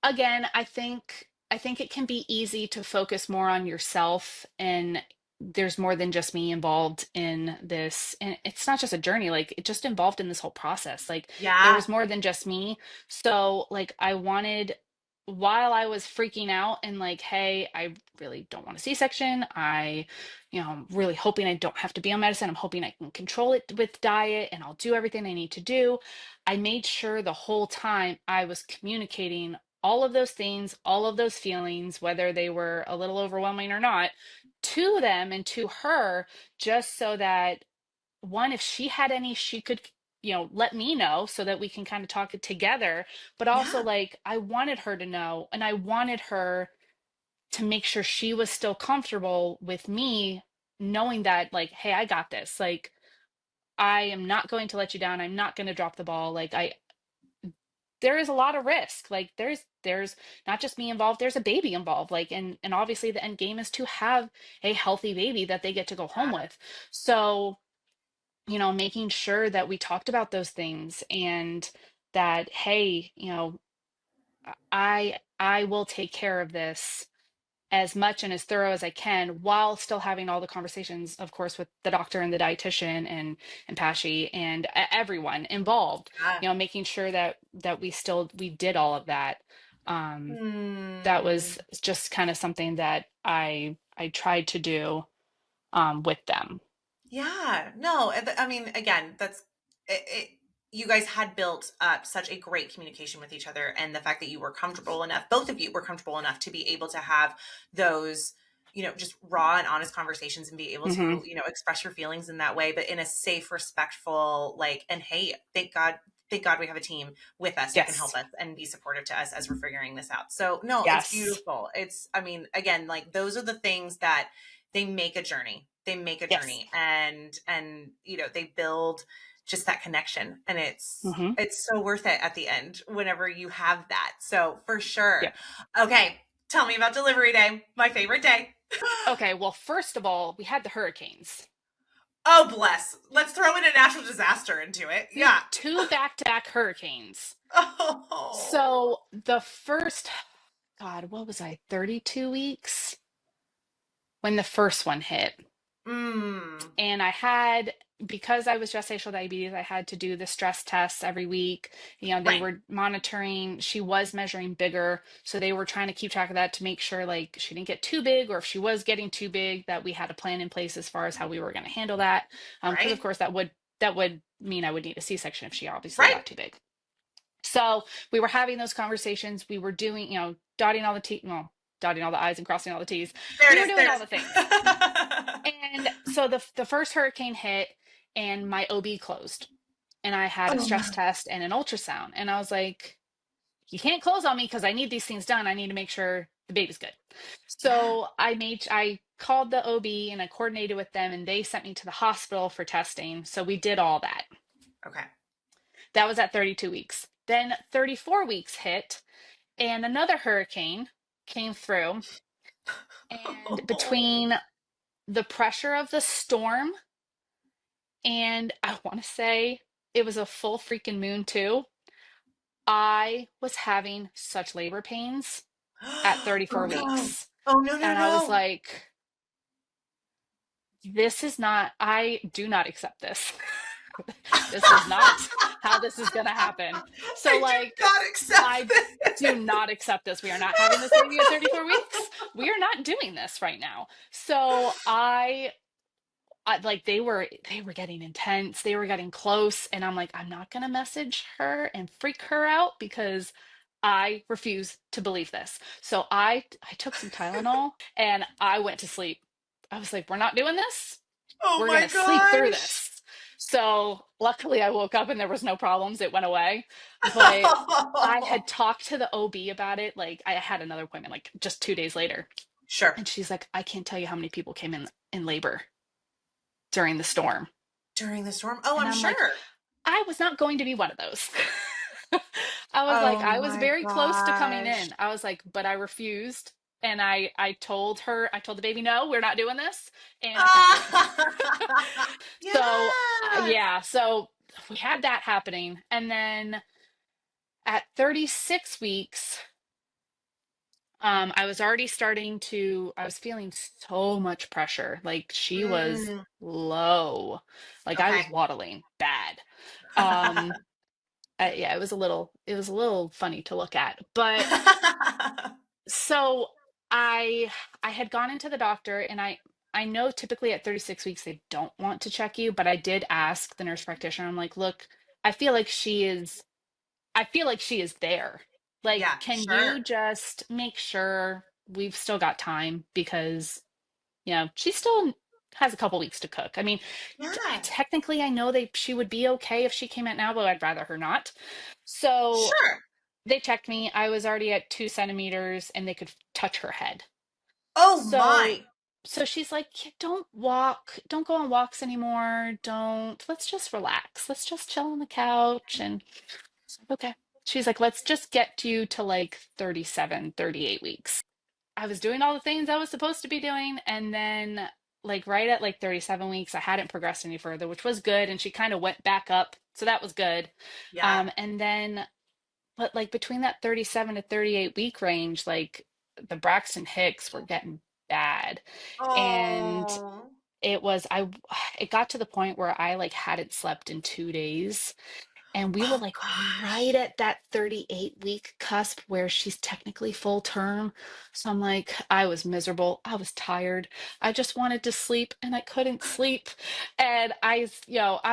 again, I think it can be easy to focus more on yourself and there's more than just me involved in this. And it's not just a journey, like it just involved in this whole process. Like there Yeah. was more than just me. So like I wanted while I was freaking out and like, hey, I really don't want a C-section. I'm really hoping I don't have to be on medicine. I'm hoping I can control it with diet and I'll do everything I need to do. I made sure the whole time I was communicating all of those things, all of those feelings, whether they were a little overwhelming or not, to them and to her, just so that one, if she had any, she could, let me know so that we can kind of talk it together. But also, Yeah. like, I wanted her to know and I wanted her to make sure she was still comfortable with me knowing that, like, hey, I got this. Like, I am not going to let you down. I'm not going to drop the ball. Like, there is a lot of risk. Like there's not just me involved, there's a baby involved. Like and obviously the end game is to have a healthy baby that they get to go home with. So, making sure that we talked about those things and that, hey, I will take care of this as much and as thorough as I can while still having all the conversations, of course, with the doctor and the dietitian and Pashi and everyone involved. Yeah. Making sure that we did all of that. Um, that Hmm. was just kind of something that I tried to do with them. Yeah, no, I mean, again, you guys had built up such a great communication with each other, and the fact that you were comfortable enough, both of you were comfortable enough to be able to have those, just raw and honest conversations and be able Hmm. to, express your feelings in that way, but in a safe, respectful, like, and hey, thank God we have a team with us who can help Yes. us and be supportive to us as we're figuring this out. So, no, it's Yes. beautiful. I mean, again, like those are the things that they make a journey. They make a Yes. journey, and they build just that connection, and Hmm. it's so worth it at the end whenever you have that. So for sure. Yeah. Okay, tell me about delivery day, my favorite day. Okay. Well, first of all, we had the hurricanes. Oh, bless. Let's throw in a natural disaster into it. Yeah. Two back-to-back hurricanes. Oh, So the first, God, what was I, 32 weeks when the first one hit? Mm. And because I was gestational diabetes, I had to do the stress tests every week. They Right. were monitoring, she was measuring bigger. So they were trying to keep track of that to make sure like she didn't get too big, or if she was getting too big, that we had a plan in place as far as how we were going to handle that. Because of Right. course that would mean I would need a C-section if she obviously Right. got too big. So we were having those conversations. We were doing, dotting all the T, well, dotting all the I's and crossing all the T's. There it We were is. doing There all it the is. things. And so the first hurricane hit and my OB closed, and I had a Oh stress no. test and an ultrasound. And I was like, you can't close on me because I need these things done. I need to make sure the baby's good. Yeah. So I called the OB and I coordinated with them, and they sent me to the hospital for testing. So we did all that. Okay. That was at 32 weeks. Then 34 weeks hit and another hurricane came through. And between the pressure of the storm, and I want to say it was a full freaking moon too, I was having such labor pains at Oh 34 no. weeks. Oh no, no, And I was no. like, this is not, I do not accept this. This is not how this is going to happen. So, I do like, not accept I do this. not accept this. We are not having this baby at 34 weeks. We are not doing this right now. So, like they were getting intense, they were getting close, and I'm like, I'm not gonna message her and freak her out because I refuse to believe this. So I took some Tylenol and I went to sleep. I was like, we're not doing this, Oh we're my gonna sleep through gosh. this. So luckily I woke up and there was no problems, it went away. But I had talked to the OB about it, like I had another appointment like just 2 days later, Sure. and she's like, I can't tell you how many people came in labor during the storm. During the storm? Oh, And I'm I'm like, sure. I was not going to be one of those. I was like, Oh I was my very close to coming gosh. in. I was like, but I refused. And I told her, I told the baby, no, we're not doing this. And I kept going. So, Yes. yeah, so we had that happening. And then at 36 weeks, I was already I was feeling so much pressure. Like she was Mm, low. Like I was okay. waddling bad. Um, yeah, it was a little funny to look at. But so I I had gone into the doctor, and I know typically at 36 weeks they don't want to check you, but I did ask the nurse practitioner. I'm like, "Look, I feel like she is I feel like she is there. Like, Yeah, can sure. you just make sure we've still got time because, she still has a couple weeks to cook." I mean, Yeah, technically I know she would be okay if she came out now, but I'd rather her not. So sure. they checked me. I was already at 2 centimeters and they could touch her head. Oh So my. so she's like, "Yeah, don't walk, don't go on walks anymore. Let's just relax. Let's just chill on the couch." And okay. She's like, let's just get you to like 37, 38 weeks. I was doing all the things I was supposed to be doing. And then, like, right at like 37 weeks, I hadn't progressed any further, which was good. And she kind of went back up. So that was good. Yeah. And then, but like between that 37 to 38 week range, like the Braxton Hicks were getting bad. And Oh. it got to the point where I like hadn't slept in 2 days, and we were Oh like right gosh. at that 38-week cusp where she's technically full term. So I'm like, I was miserable. I was tired. I just wanted to sleep and I couldn't sleep. And I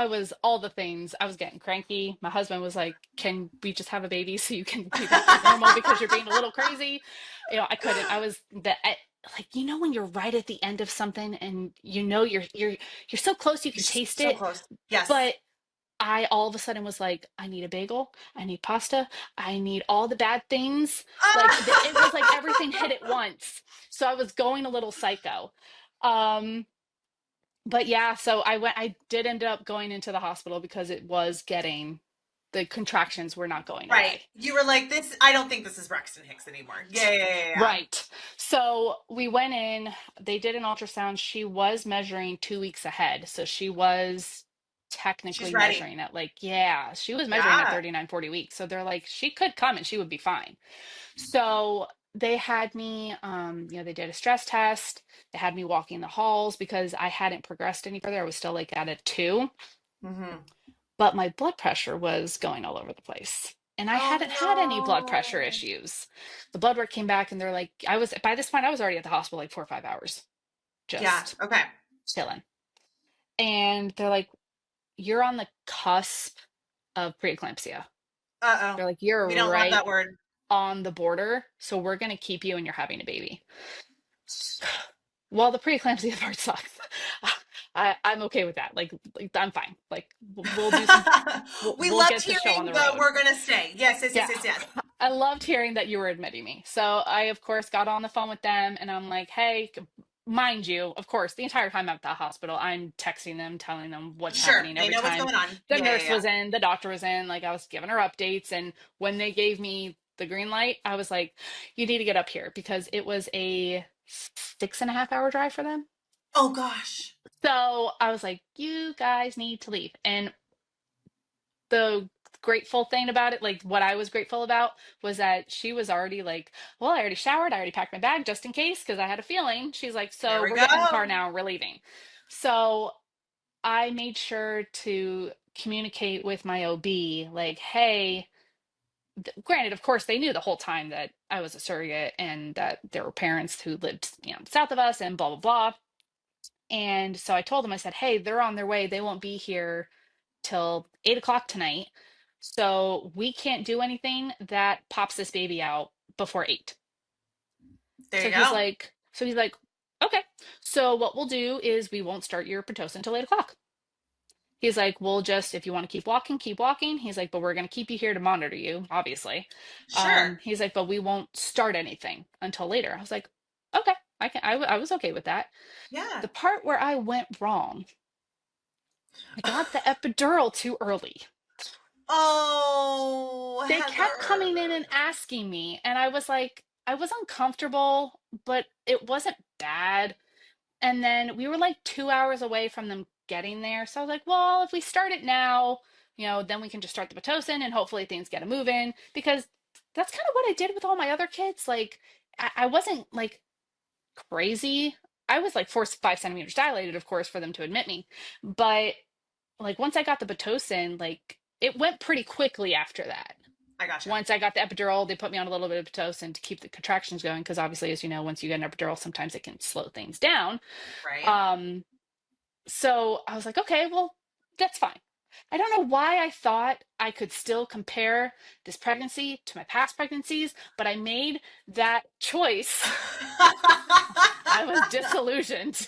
was all the things. I was getting cranky. My husband was like, can we just have a baby so you can be back to normal because you're being a little crazy? I couldn't. Like, when you're right at the end of something and you're so close you can taste So it, close. Yes. but I all of a sudden was like, I need a bagel, I need pasta, I need all the bad things. Like it was like everything hit at once. So I was going a little psycho. Um, but yeah, so I did end up going into the hospital because the contractions were not going Right. away. You were like, this, I don't think this is Braxton Hicks anymore. Yeah, yeah, yeah, yeah. Right. So we went in, they did an ultrasound. She was measuring 2 weeks ahead. So she was She's technically ready. measuring at like, yeah, she was measuring at Yeah. 39, 40 weeks. So they're like, she could come and she would be fine. So they had me, they did a stress test. They had me walking the halls because I hadn't progressed any further. I was still like at a 2, Hmm. but my blood pressure was going all over the place. And I Oh hadn't had any blood pressure no. issues. The blood work came back and they're like, by this point, I was already at the hospital like 4 or 5 hours, Yeah. just Okay. chilling. And they're like, you're on the cusp of preeclampsia. Uh-oh. They're like, We you're don't love right that word. on the border. So we're going to keep you and you're having a baby. Well, the preeclampsia part sucks. I'm okay with that. Like I'm fine. Like we'll do some. We We'll loved get the show on hearing the the road. we're gonna stay. Yes, yes, yes, Yeah, yes, yes. I loved hearing that you were admitting me. So I, of course, got on the phone with them, and I'm like, hey. Mind you, of course, the entire time I'm at the hospital, I'm texting them, telling them what's Sure. happening They every know what's time going on. the Yeah, yeah, nurse yeah. was in, the doctor was in. Like I was giving her updates, and when they gave me the green light, I was like, you need to get up here because it was a 6.5 hour drive for them. Oh gosh. So I was like, you guys need to leave. And the grateful thing about it, like what I was grateful about, was that she was already like, well, I already showered, I already packed my bag just in case, because I had a feeling. She's like, There so we we're getting in the car go. now and we're leaving. So I made sure to communicate with my OB, like, hey, granted, of course, they knew the whole time that I was a surrogate and that there were parents who lived, south of us and blah, blah, blah. And so I told them, I said, hey, they're on their way. They won't be here till 8 o'clock tonight. So we can't do anything that pops this baby out before 8. There So you go. he's like, okay. So what we'll do is we won't start your Pitocin until 8 o'clock. He's like, we'll just, if you want to keep walking, keep walking. He's like, but we're going to keep you here to monitor you, obviously. Sure. He's like, but we won't start anything until later. I was like, okay, I was okay with that. Yeah. The part where I went wrong, I got the epidural too early. Oh, They kept coming in Heather. and asking me, and I was like, I was uncomfortable, but it wasn't bad. And then we were like 2 hours away from them getting there. So I was like, well, if we start it now, then we can just start the Pitocin and hopefully things get a move in, because that's kind of what I did with all my other kids. Like I wasn't like crazy. I was like 4 5 centimeters dilated, of course, for them to admit me. But like once I got the Pitocin, like it went pretty quickly after that. I gotcha. Once I got the epidural, they put me on a little bit of Pitocin to keep the contractions going, because obviously, as you know, once you get an epidural, sometimes it can slow things down. Right. Um, so I was like, okay, well, that's fine. I don't know why I thought I could still compare this pregnancy to my past pregnancies, but I made that choice. I was disillusioned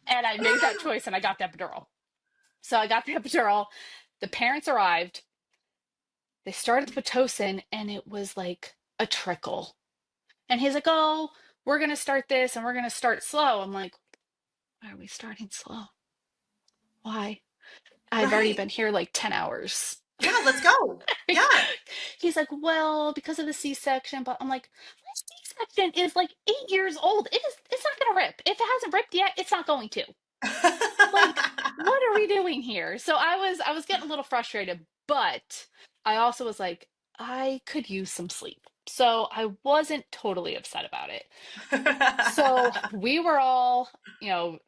and I made that choice and I got the epidural. So I got the epidural. The parents arrived. They started the Pitocin and it was like a trickle. And he's like, oh, we're going to start this and we're going to start slow. I'm like, why are we starting slow? Why? I've already Right. been here like 10 hours. Yeah, let's go. Yeah. He's like, well, because of the C-section, but I'm like, my C-section is like 8 years old. It's not gonna rip. If it hasn't ripped yet, it's not going to. Like, what are we doing here? So I was getting a little frustrated, but I also was like, I could use some sleep. So I wasn't totally upset about it. So we were all,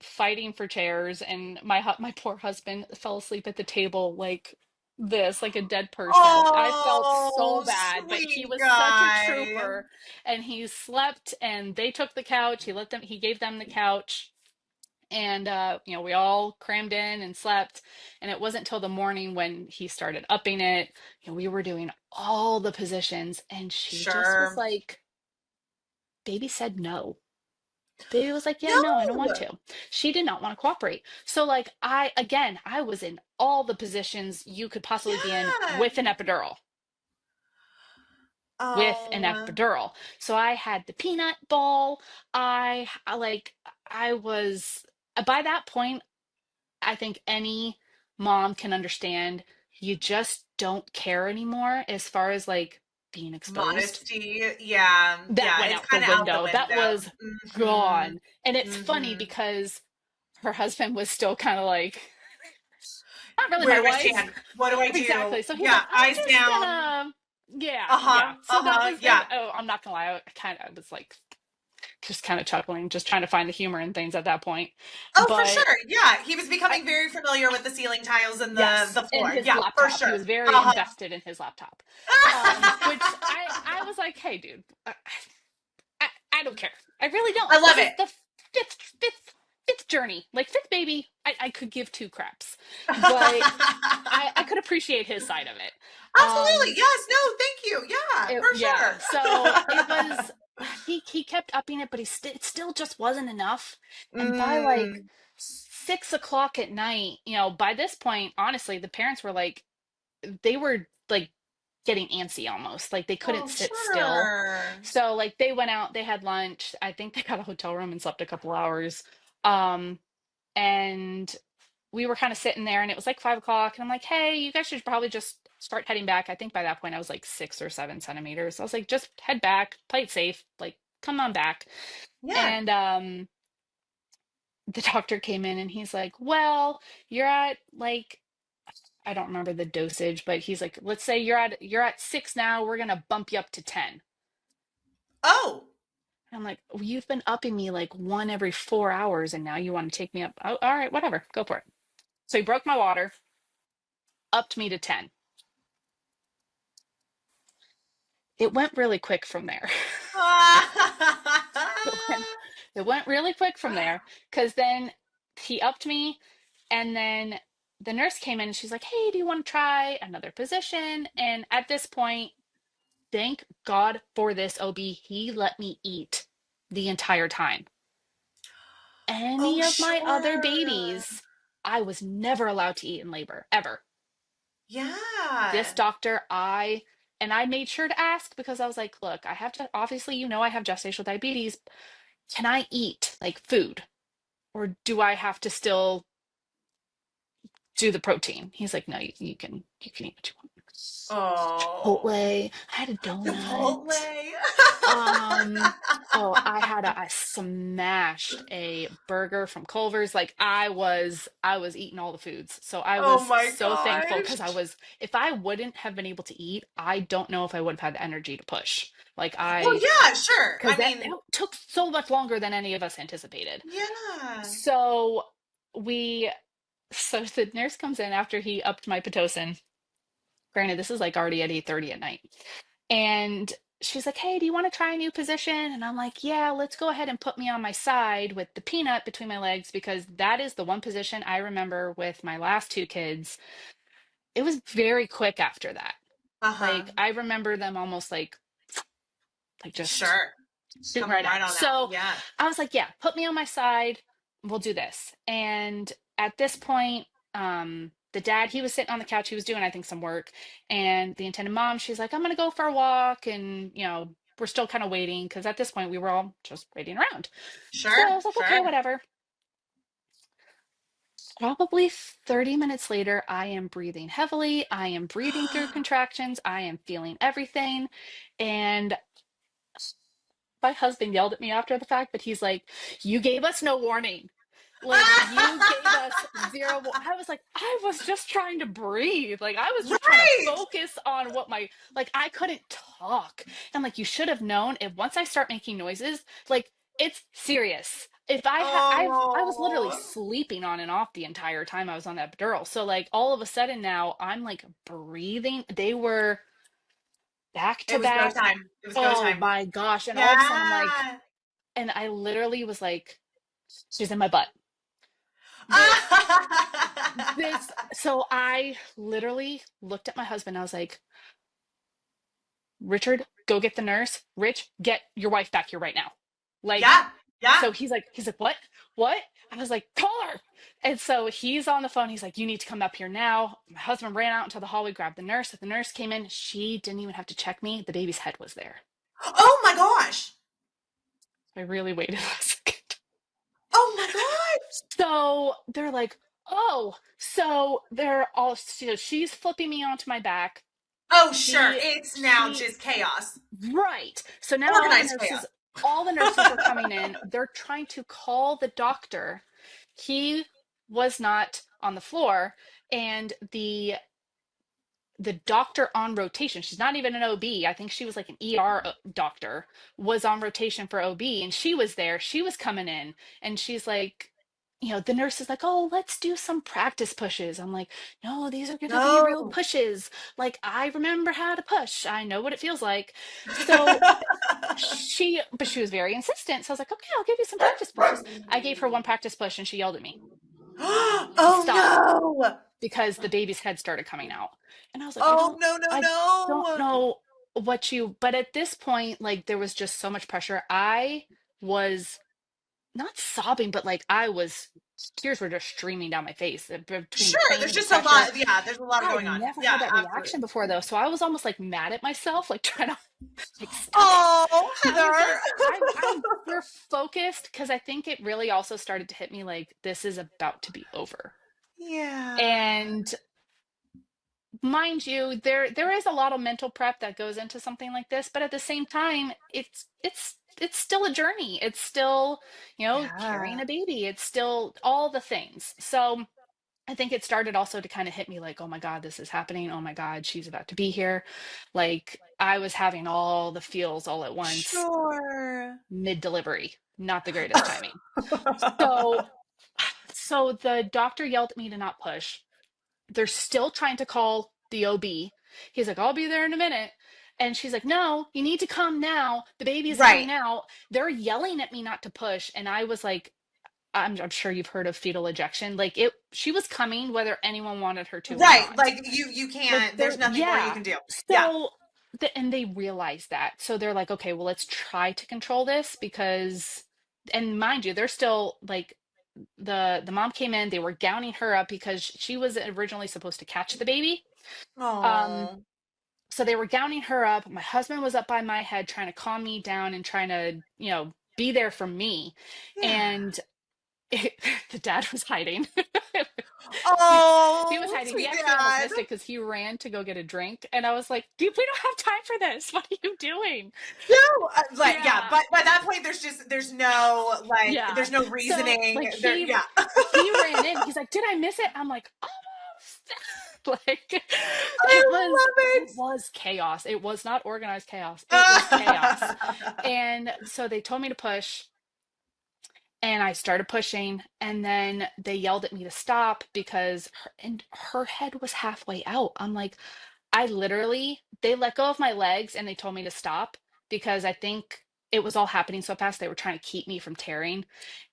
fighting for chairs, and my poor husband fell asleep at the table like this, like a dead person. I felt so Oh, bad, but he sweet was such a guy. trooper, and he slept, and they took the couch. He gave them the couch, and we all crammed in and slept. And it wasn't till the morning when he started upping it. We were doing all the positions, and she just was Sure. like, "Baby said no." Baby was like, yeah, no, I don't want No. to. She did not want to cooperate. So, like, I was in all the positions you could possibly be in Yeah. with an epidural. With an Oh, epidural. So I had the peanut ball. Like, I was, by that point, I think any mom can understand you just don't care anymore as far as like being exposed. modesty. Yeah. That Yeah. went It's out the kind of out the window. That window. was Hmm. gone. And it's funny Hmm. because her husband was still kind of like, not really Where my do I wife. stand? What do I do? Exactly. So he's Yeah. like, I'm Eyes just down. gonna. Yeah, Uh-huh. yeah. So that Uh-huh. was Yeah. oh, I'm not gonna lie, I was like just kind of chuckling, just trying to find the humor in things at that point. Oh, for But sure. Yeah. He was I becoming very familiar with the ceiling tiles and yes, the in floor. his Yeah, for laptop. He was sure. very Uh-huh. invested in his laptop. Which I was like, hey, dude, I don't care. I really don't. I This love is it. the fifth journey. Like fifth baby, I could give two craps. But I could appreciate his side of it. Absolutely. Um Yes. No, thank you. Yeah, for yeah, sure. so it was he kept upping it, but it still just wasn't enough. And by like Mm. 6 o'clock at night, by this point, honestly, the parents were like they were like getting antsy almost. Like they couldn't Oh, sit still. sure. So like they went out, they had lunch. I think they got a hotel room and slept a couple hours. Um and we were kind of sitting there and it was like 5 o'clock and I'm like, hey, you guys should probably just start heading back. I think by that point I was like 6 or 7 centimeters. I was like, just head back, play it safe, like come on back. Yeah. And the doctor came in and he's like, well, you're at like I don't remember the dosage, but he's like, let's say you're at 6 now, we're gonna bump you up to 10. Oh. And I'm like, well, you've been upping me like one every 4 hours and now you want to take me up. Oh, all right, whatever, go for it. So he broke my water, upped me to 10. It went really quick from there. it went it went really quick from there because then he upped me and then the nurse came in and she's like, hey, do you want to try another position? And at this point, thank God for this OB, he let me eat the entire time. Oh, Any of my other sure. babies, I was never allowed to eat in labor ever. This Yeah. doctor, I made sure to ask because I was like, look, I have to obviously, I have gestational diabetes. Can I eat like food or do I have to still do the protein? He's like, no, you can eat what you want. Chipotle. Oh. I had a donut. Chipotle. Um, oh, I smashed a burger from Culver's. Like I was eating all the foods. So I Oh was my so thankful because gosh. if I wouldn't have been able to eat, I don't know if I would have had the energy to push. Well, yeah, sure. Because I that mean, took so much longer than any of us anticipated. yeah. So we, so the nurse comes in after he upped my Pitocin. Granted, this is like already at 8:30 at night. And she's like, hey, do you want to try a new position? And I'm like, yeah, let's go ahead and put me on my side with the peanut between my legs because that is the one position I remember with my last two kids. It was very quick after that. Uh-huh. Like I remember them almost like just Sure. shooting Coming right out. right on out. So Yeah. I was like, yeah, put me on my side. We'll do this. And at this point, the dad, he was sitting on the couch. He was doing, I think, some work. And the intended mom, she's like, I'm going to go for a walk. And, we're still kind of waiting because at this point we were all just waiting around. So I Sure. was like, okay, Sure. whatever. Probably 30 minutes later, I am breathing heavily. I am breathing through contractions. I am feeling everything. And my husband yelled at me after the fact, but he's like, you gave us no warning. Like, you gave us zero. I was like, I was just trying to breathe. Like, I was just trying to Right. focus on I couldn't talk. I'm like, you should have known if once I start making noises, like, it's serious. If I was literally Oh, sleeping on and off the entire time I was on that epidural. So, like, all of a sudden now I'm like breathing. They were back to it was go back. time. It was go Oh time. my gosh. And all of a sudden I'm like, Yeah. and I literally was like, she's in my butt. The this so I literally looked at my husband. I was like, Richard, go get the nurse. Rich, get your wife back here right now. Like, Yeah. Yeah. so he's like, what? What? I was like, call her. And so he's on the phone. He's like, you need to come up here now. My husband ran out into the hallway, grabbed the nurse. The nurse came in. She didn't even have to check me. The baby's head was there. Oh my gosh. I really waited a second. Oh my god. So they're like, oh, so they're all, she's flipping me onto my back. Oh, sure. She, It's now she, just chaos. right. So now Organized chaos. all the nurses are coming in. They're trying to call the doctor. He was not on the floor. And the the doctor on rotation, she's not even an OB. I think she was like an ER doctor, was on rotation for OB, and she was there. She was coming in, and she's like, the nurse is like, "Oh, let's do some practice pushes." I'm like, "No, these are going to be real No. pushes. Like, I remember how to push. I know what it feels like." So but she was very insistent. So I was like, "Okay, I'll give you some practice pushes." I gave her one practice push, and she yelled at me to Oh stop no. because the baby's head started coming out. And I was like, Oh no, no, I don't no. know but at this point, like, there was just so much pressure. I was not sobbing, but like tears were just streaming down my face between the Sure, pain there's and the just a pressure. lot. Yeah, there's a lot I had going on. never Yeah, had that absolutely. reaction before though. So I was almost like mad at myself, like trying to like stop it. Oh, I was Heather. like, we're focused because I think it really also started to hit me like this is about to be over. Yeah. And mind you, there is a lot of mental prep that goes into something like this, but at the same time, it's still a journey. It's still, carrying Yeah. a baby. It's still all the things. So I think it started also to kind of hit me like, oh my God, this is happening. Oh my God, she's about to be here. Like I was having all the feels all at once, Sure. mid-delivery. Not the greatest timing. So so the doctor yelled at me to not push. They're still trying to call the OB. He's like, "I'll be there in a minute." And she's like, "No, you need to come now. The baby is Right. coming out." They're yelling at me not to push. And I was like, I'm sure you've heard of fetal ejection. Like she was coming whether anyone wanted her to or Right. not. Like you Like can't, there's they're, nothing more you yeah. can do. Yeah. So, and they realize that. So they're like, okay, well, let's try to control this because, and mind you, they're still like, the mom came in, they were gowning her up because she was originally supposed to catch the baby. Um, Oh. so they were gowning her up. My husband was up by my head trying to calm me down and trying to, be there for me. Yeah. And the dad was hiding. he, he was Oh, hiding. He sweet actually almost dad. missed it because he ran to go get a drink. And I was like, dude, we don't have time for this. What are you doing? No, like yeah, Yeah. but by that point, there's no like Yeah. there's no So reasoning like there. Yeah. he ran in. He's like, "Did I miss it?" I'm like, "Almost." Like I love it was chaos. It was not organized chaos. It was chaos. it. And so they told me to push and I started pushing and then they yelled at me to stop because her head was halfway out. I'm like, I literally they let go of my legs and they told me to stop because I think it was all happening so fast they were trying to keep me from tearing.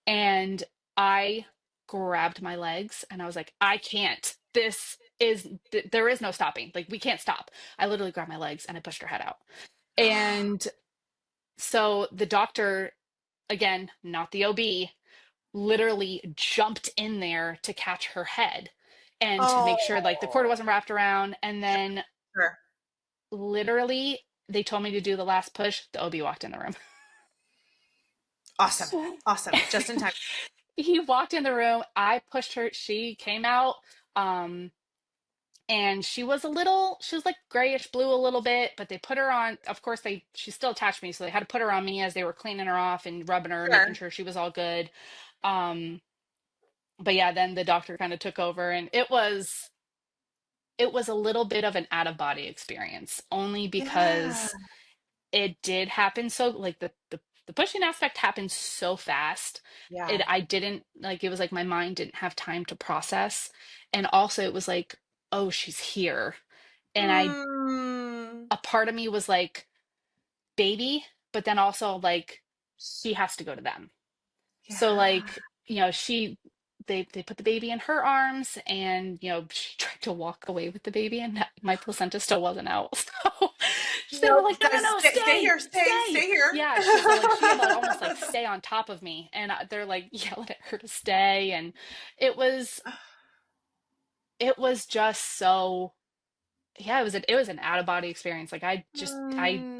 And I grabbed my legs and I was like, I can't. There is no stopping. Like, we can't stop. I literally grabbed my legs and I pushed her head out. And so the doctor, again, not the OB, literally jumped in there to catch her head and to make sure like the cord Oh, wasn't wrapped around. And then sure. literally they told me to do the last push. The OB walked in the room. Awesome. Awesome. Just in time. He walked in the room. I pushed her. She came out. Um, and she was like grayish blue a little bit, but they put her on, of course she still attached me, so they had to put her on me as they were cleaning her off and rubbing her, making Sure. sure she was all good. Um, but yeah, then the doctor kind of took over and it was a little bit of an out of body experience, only Yeah. because it did happen so like the pushing aspect happened so fast. Yeah. I didn't like it was like my mind didn't have time to process. And also it was like, oh, she's here. And Mm, a part of me was like, baby, but then also like she has to go to them. So yeah. like, they put the baby in her arms and she tried to walk away with the baby and my placenta still wasn't out. So they were Nope. like, no, no, no, Stay stay, here. Stay stay. here. Yeah, so like she had to like almost like stay on top of me and they're like yelling at her to stay. And it was it was just so, yeah, it was an out of body experience. Like I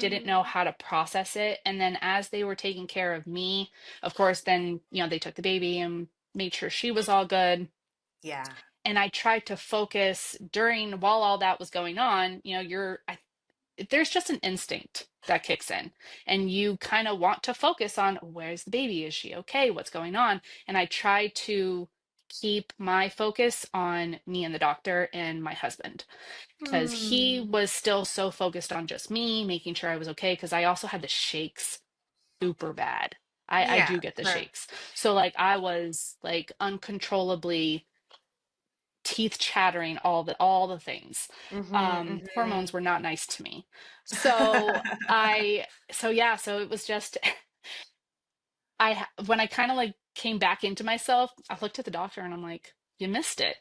didn't know Mm, how to process it. And then as they were taking care of me, of course, then they took the baby and made sure she was all good. yeah. And I tried to focus while all that was going on. There's just an instinct that kicks in, and you kind of want to focus on where's the baby? Is she okay? What's going on? And I tried to keep my focus on me and the doctor and my husband, because he Hmm. was still so focused on just me, making sure I was okay. Because I also had the shakes super bad. I Yeah, do get the sure. shakes. So like I was like uncontrollably teeth chattering, all the things. Hormones Mm-hmm, were not nice to me. So mm-hmm. so yeah, so it was just when I kind of like came back into myself, I looked at the doctor and I'm like, you missed it.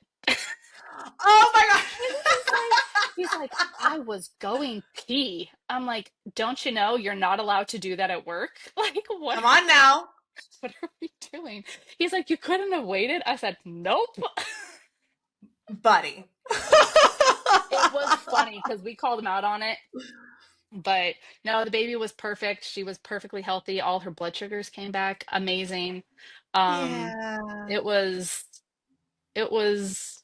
Oh my He's like, I was going pee. I'm like, don't you know you're not allowed to do that at work? Like, what Come on now, what are we doing? He's like, you couldn't have waited. I said, nope. buddy. It was funny because we called him out on it. But no, the baby was perfect. She was perfectly healthy. All her blood sugars came back amazing. Um, Yeah. it was, it was,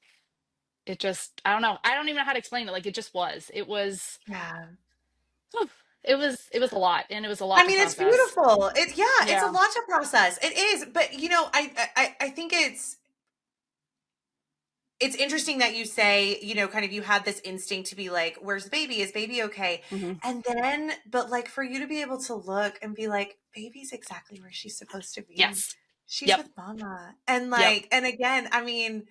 it just, I don't know. I don't even know how to explain it. Like it just was. Yeah. It was a lot, and it was a lot I to mean, it's process. beautiful. Yeah, it's a Yeah. lot to process. It is, but I think it's interesting that you say, kind of you had this instinct to be like, where's the baby? Is baby okay? Hmm. And then, but like for you to be able to look and be like, baby's exactly where she's supposed to be. Yes. She's Yep. with mama. And Yep. like, and again, I mean,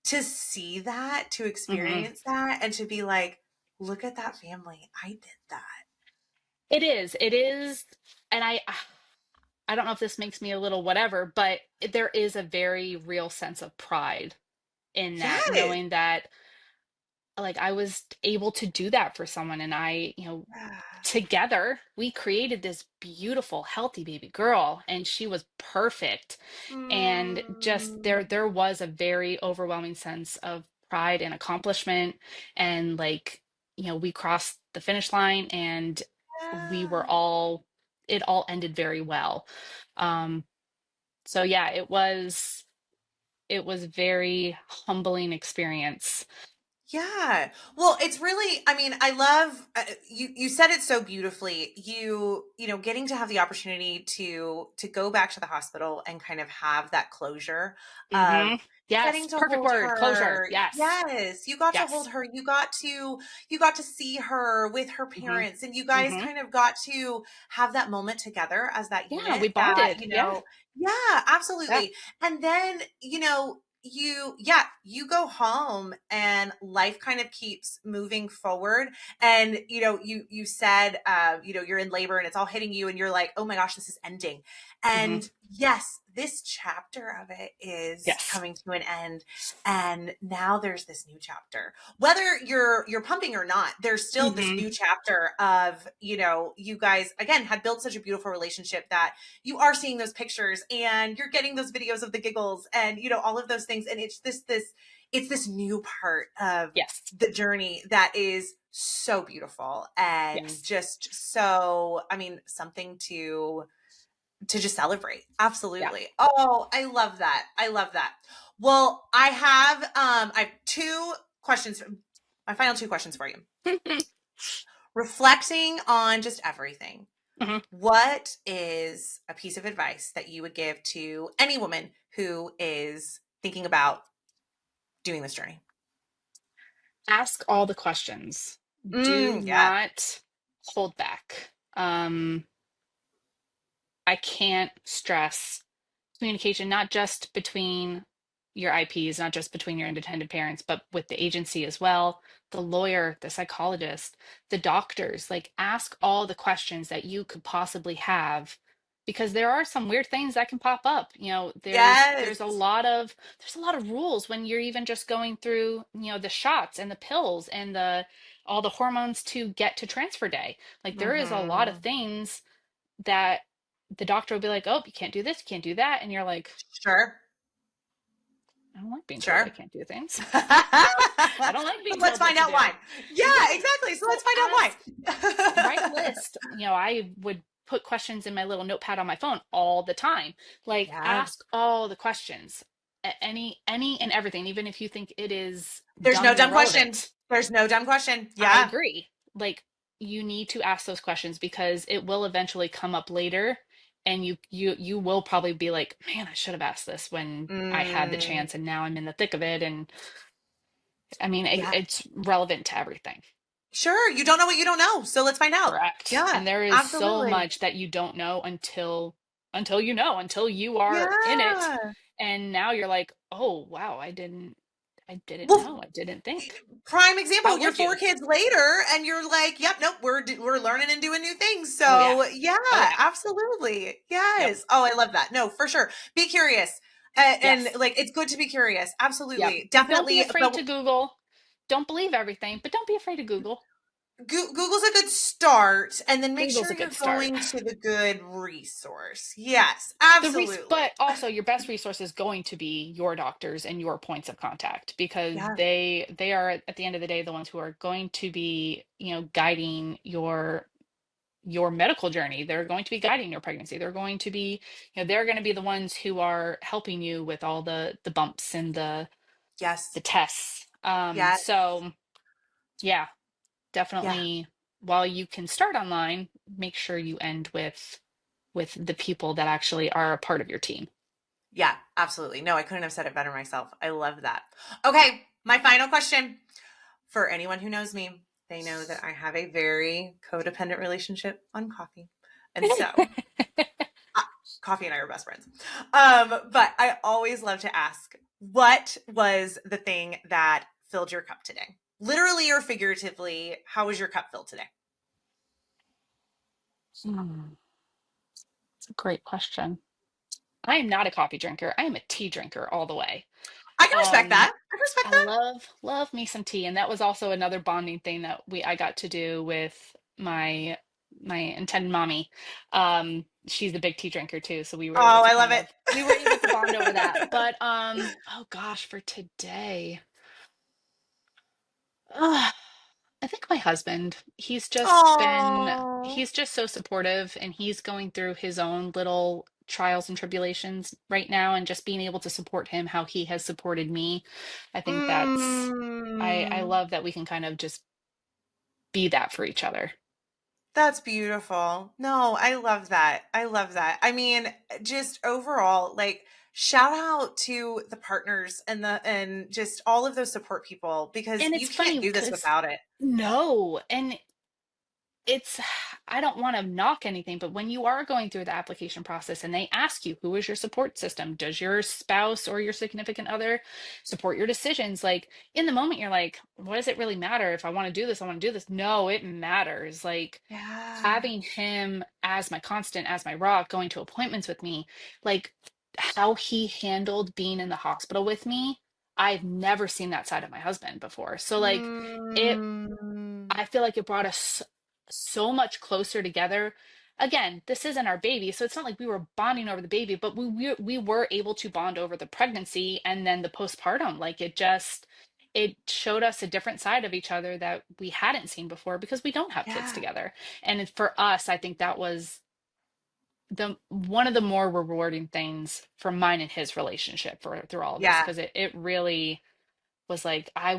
to see that, to Hmm. experience that, and to be like, look at that family. I did that. It is. It is. And I don't know if this makes me a little whatever, but there is a very real sense of pride in that, Yes. knowing that like I was able to do that for someone, and Yeah. together we created this beautiful healthy baby girl, and she was perfect. And just Mm, there was a very overwhelming sense of pride and accomplishment, and like we crossed the finish line, and we were yeah. all it all ended very well. um so yeah, it was very humbling experience. Yeah. Well, it's really, I mean, I love you said it so beautifully. Getting to have the opportunity to go back to the hospital and kind of have that closure Hmm. of Yes, getting to perfect hold word, closure. her. Yes. Yes, you got to hold Yes. her. You got to see her with her Hmm. parents, and you guys Hmm. kind of got to have that moment together as that Yeah, we unit that, bonded. Yeah. yeah, Yeah. absolutely. And then, you go home and life kind of keeps moving forward. And you said, you're in labor and it's all hitting you and you're like, oh my gosh, this is ending. Hmm. And yes, this chapter of it is Yes. coming to an end, and now there's this new chapter. Whether you're pumping or not, there's still this Hmm. new chapter of, you guys again had built such a beautiful relationship that you are seeing those pictures and you're getting those videos of the giggles and all of those things. And it's this new part of Yes. the journey that is so beautiful and Yes. just so, I mean, something to just celebrate. Yeah. Absolutely. Oh, I love that. I love that. Well, I have two questions, my final two questions for you. Reflecting on just everything, Hmm. what is a piece of advice that you would give to any woman who is thinking about doing this journey? Ask all the questions. Do Yeah. not hold back. I can't stress communication, not just between your IPs, not just between your independent parents, but with the agency as well, the lawyer, the psychologist, the doctors. Like, ask all the questions that you could possibly have, because there are some weird things that can pop up. There's Yes. there's a lot of rules when you're even just going through, the shots and the pills and the all the hormones to get to transfer day. Like, there is a lot of Mm-hmm. things that the doctor will be like, "Oh, you can't do this, you can't do that," and you're like, Sure. "I don't like being told I Sure. can't do things. I don't like But being let's told what find to out do." why. Yeah, Right. exactly. So let's So find write a out why. list. I would put questions in my little notepad on my phone all the time. Like, Yeah. ask all the questions, any and everything, even if you think it is There's dumb no and dumb question. irrelevant. There's no dumb question. I Yeah. agree. Like, you need to ask those questions because it will eventually come up later, and you will probably be like, man, I should have asked this when I had the Mm, chance, and now I'm in the thick of it. And I mean, yeah. it's relevant to everything. Sure. You don't know what you don't know. So let's find out. Correct. Yeah, And there is so absolutely. much that you don't know until you know, until you are in it. Yeah. And now you're like, "Oh, wow, I didn't Well, know. I didn't think." prime How example, you're would four you? kids later and you're like, yep, nope, we're learning and doing new things. Oh yeah. So, yeah, Oh yeah. absolutely. Yep. Yes. Oh, I love that. No, for sure. Be curious. And Yes. like it's good to be curious. Yep. Absolutely. Don't be Definitely. afraid But to Google. Don't believe everything, but don't be afraid to Google. Google's a good start, and then make Google's sure a good you're start. going to the good resource. Yes, But absolutely. also your best resource is going to be your doctors and your points of contact, because Yeah. they are at the end of the day the ones who are going to be, guiding your medical journey. They're going to be guiding your pregnancy. They're going to be, they're going to be the ones who are helping you with all the bumps and the Yes. tests. Yes. So yeah, Yeah. definitely, while you can start online, make sure you end with the people that actually are a part of your team. Yeah, absolutely. No, I couldn't have said it better myself. I love that. Okay, my final question. For anyone who knows me, they know that I have a very codependent relationship on coffee. And so, uh, coffee and I are best friends. But I always love to ask, what was the thing that filled your cup today? Literally or figuratively, how was your cup filled today? Hmm, that's a great question. I am not a coffee drinker. I am a tea drinker all the way. I can respect Um, that. I can respect I that. love me some tea, and that was also another bonding thing that I got to do with my intended mommy. She's a big tea drinker too, so we were able Oh, to I love kind it. of we were able to bond over that. But oh gosh, for today, ugh, I think my husband, Oh. he's just so supportive, and he's going through his own little trials and tribulations right now, and just being able to support him how he has supported me. I think I Mm. love that we can kind of just be that for each other. That's beautiful. No, I love that. I love that. I mean, just overall, like shout out to the partners and just all of those support people because And you it's can't funny do this because without it. no, and it's I don't want to knock anything, but when you are going through the application process and they ask you, who is your support system? Does your spouse or your significant other support your decisions? Like in the moment, you're like, what does it really matter if I want to do this? I want to do this. No, it matters. Like Yeah. having him as my constant, as my rock, going to appointments with me, like how he handled being in the hospital with me. I've never seen that side of my husband before. So like it Mm. I feel like it brought us so much closer together. Again, this isn't our baby, so it's not like we were bonding over the baby, but we were able to bond over the pregnancy and then the postpartum. Like it showed us a different side of each other that we hadn't seen before because we don't have kids Yeah. together. And for us, I think that was the one of the more rewarding things for mine and his relationship for through all of this, Yeah. because it really was like I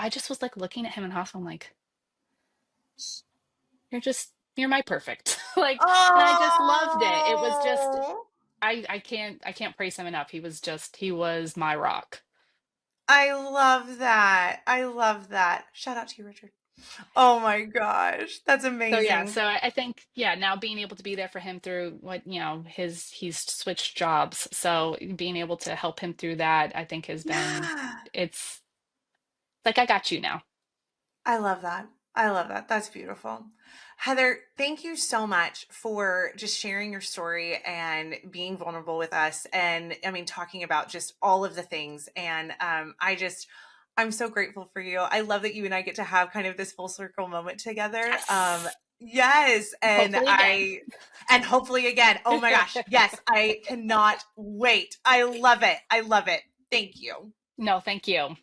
just was like looking at him in hospital. I'm like, you're my perfect. Like, and I just loved it. It was just Oh, I can't praise him enough. He was my rock. I love that. I love that. Shout out to you, Richard. Oh my gosh. That's So yeah, amazing. so I think, yeah, now being able to be there for him through what, he's switched jobs. So being able to help him through that, I think has been Yeah. it's like I got you now. I love that. I love that. That's beautiful. Heather, thank you so much for just sharing your story and being vulnerable with us. And I mean, talking about just all of the things. And I'm so grateful for you. I love that you and I get to have kind of this full circle moment together. Yes. Yes. Hopefully again. And hopefully again. Oh my gosh. Yes. I cannot wait. I love it. I love it. Thank you. No, thank you.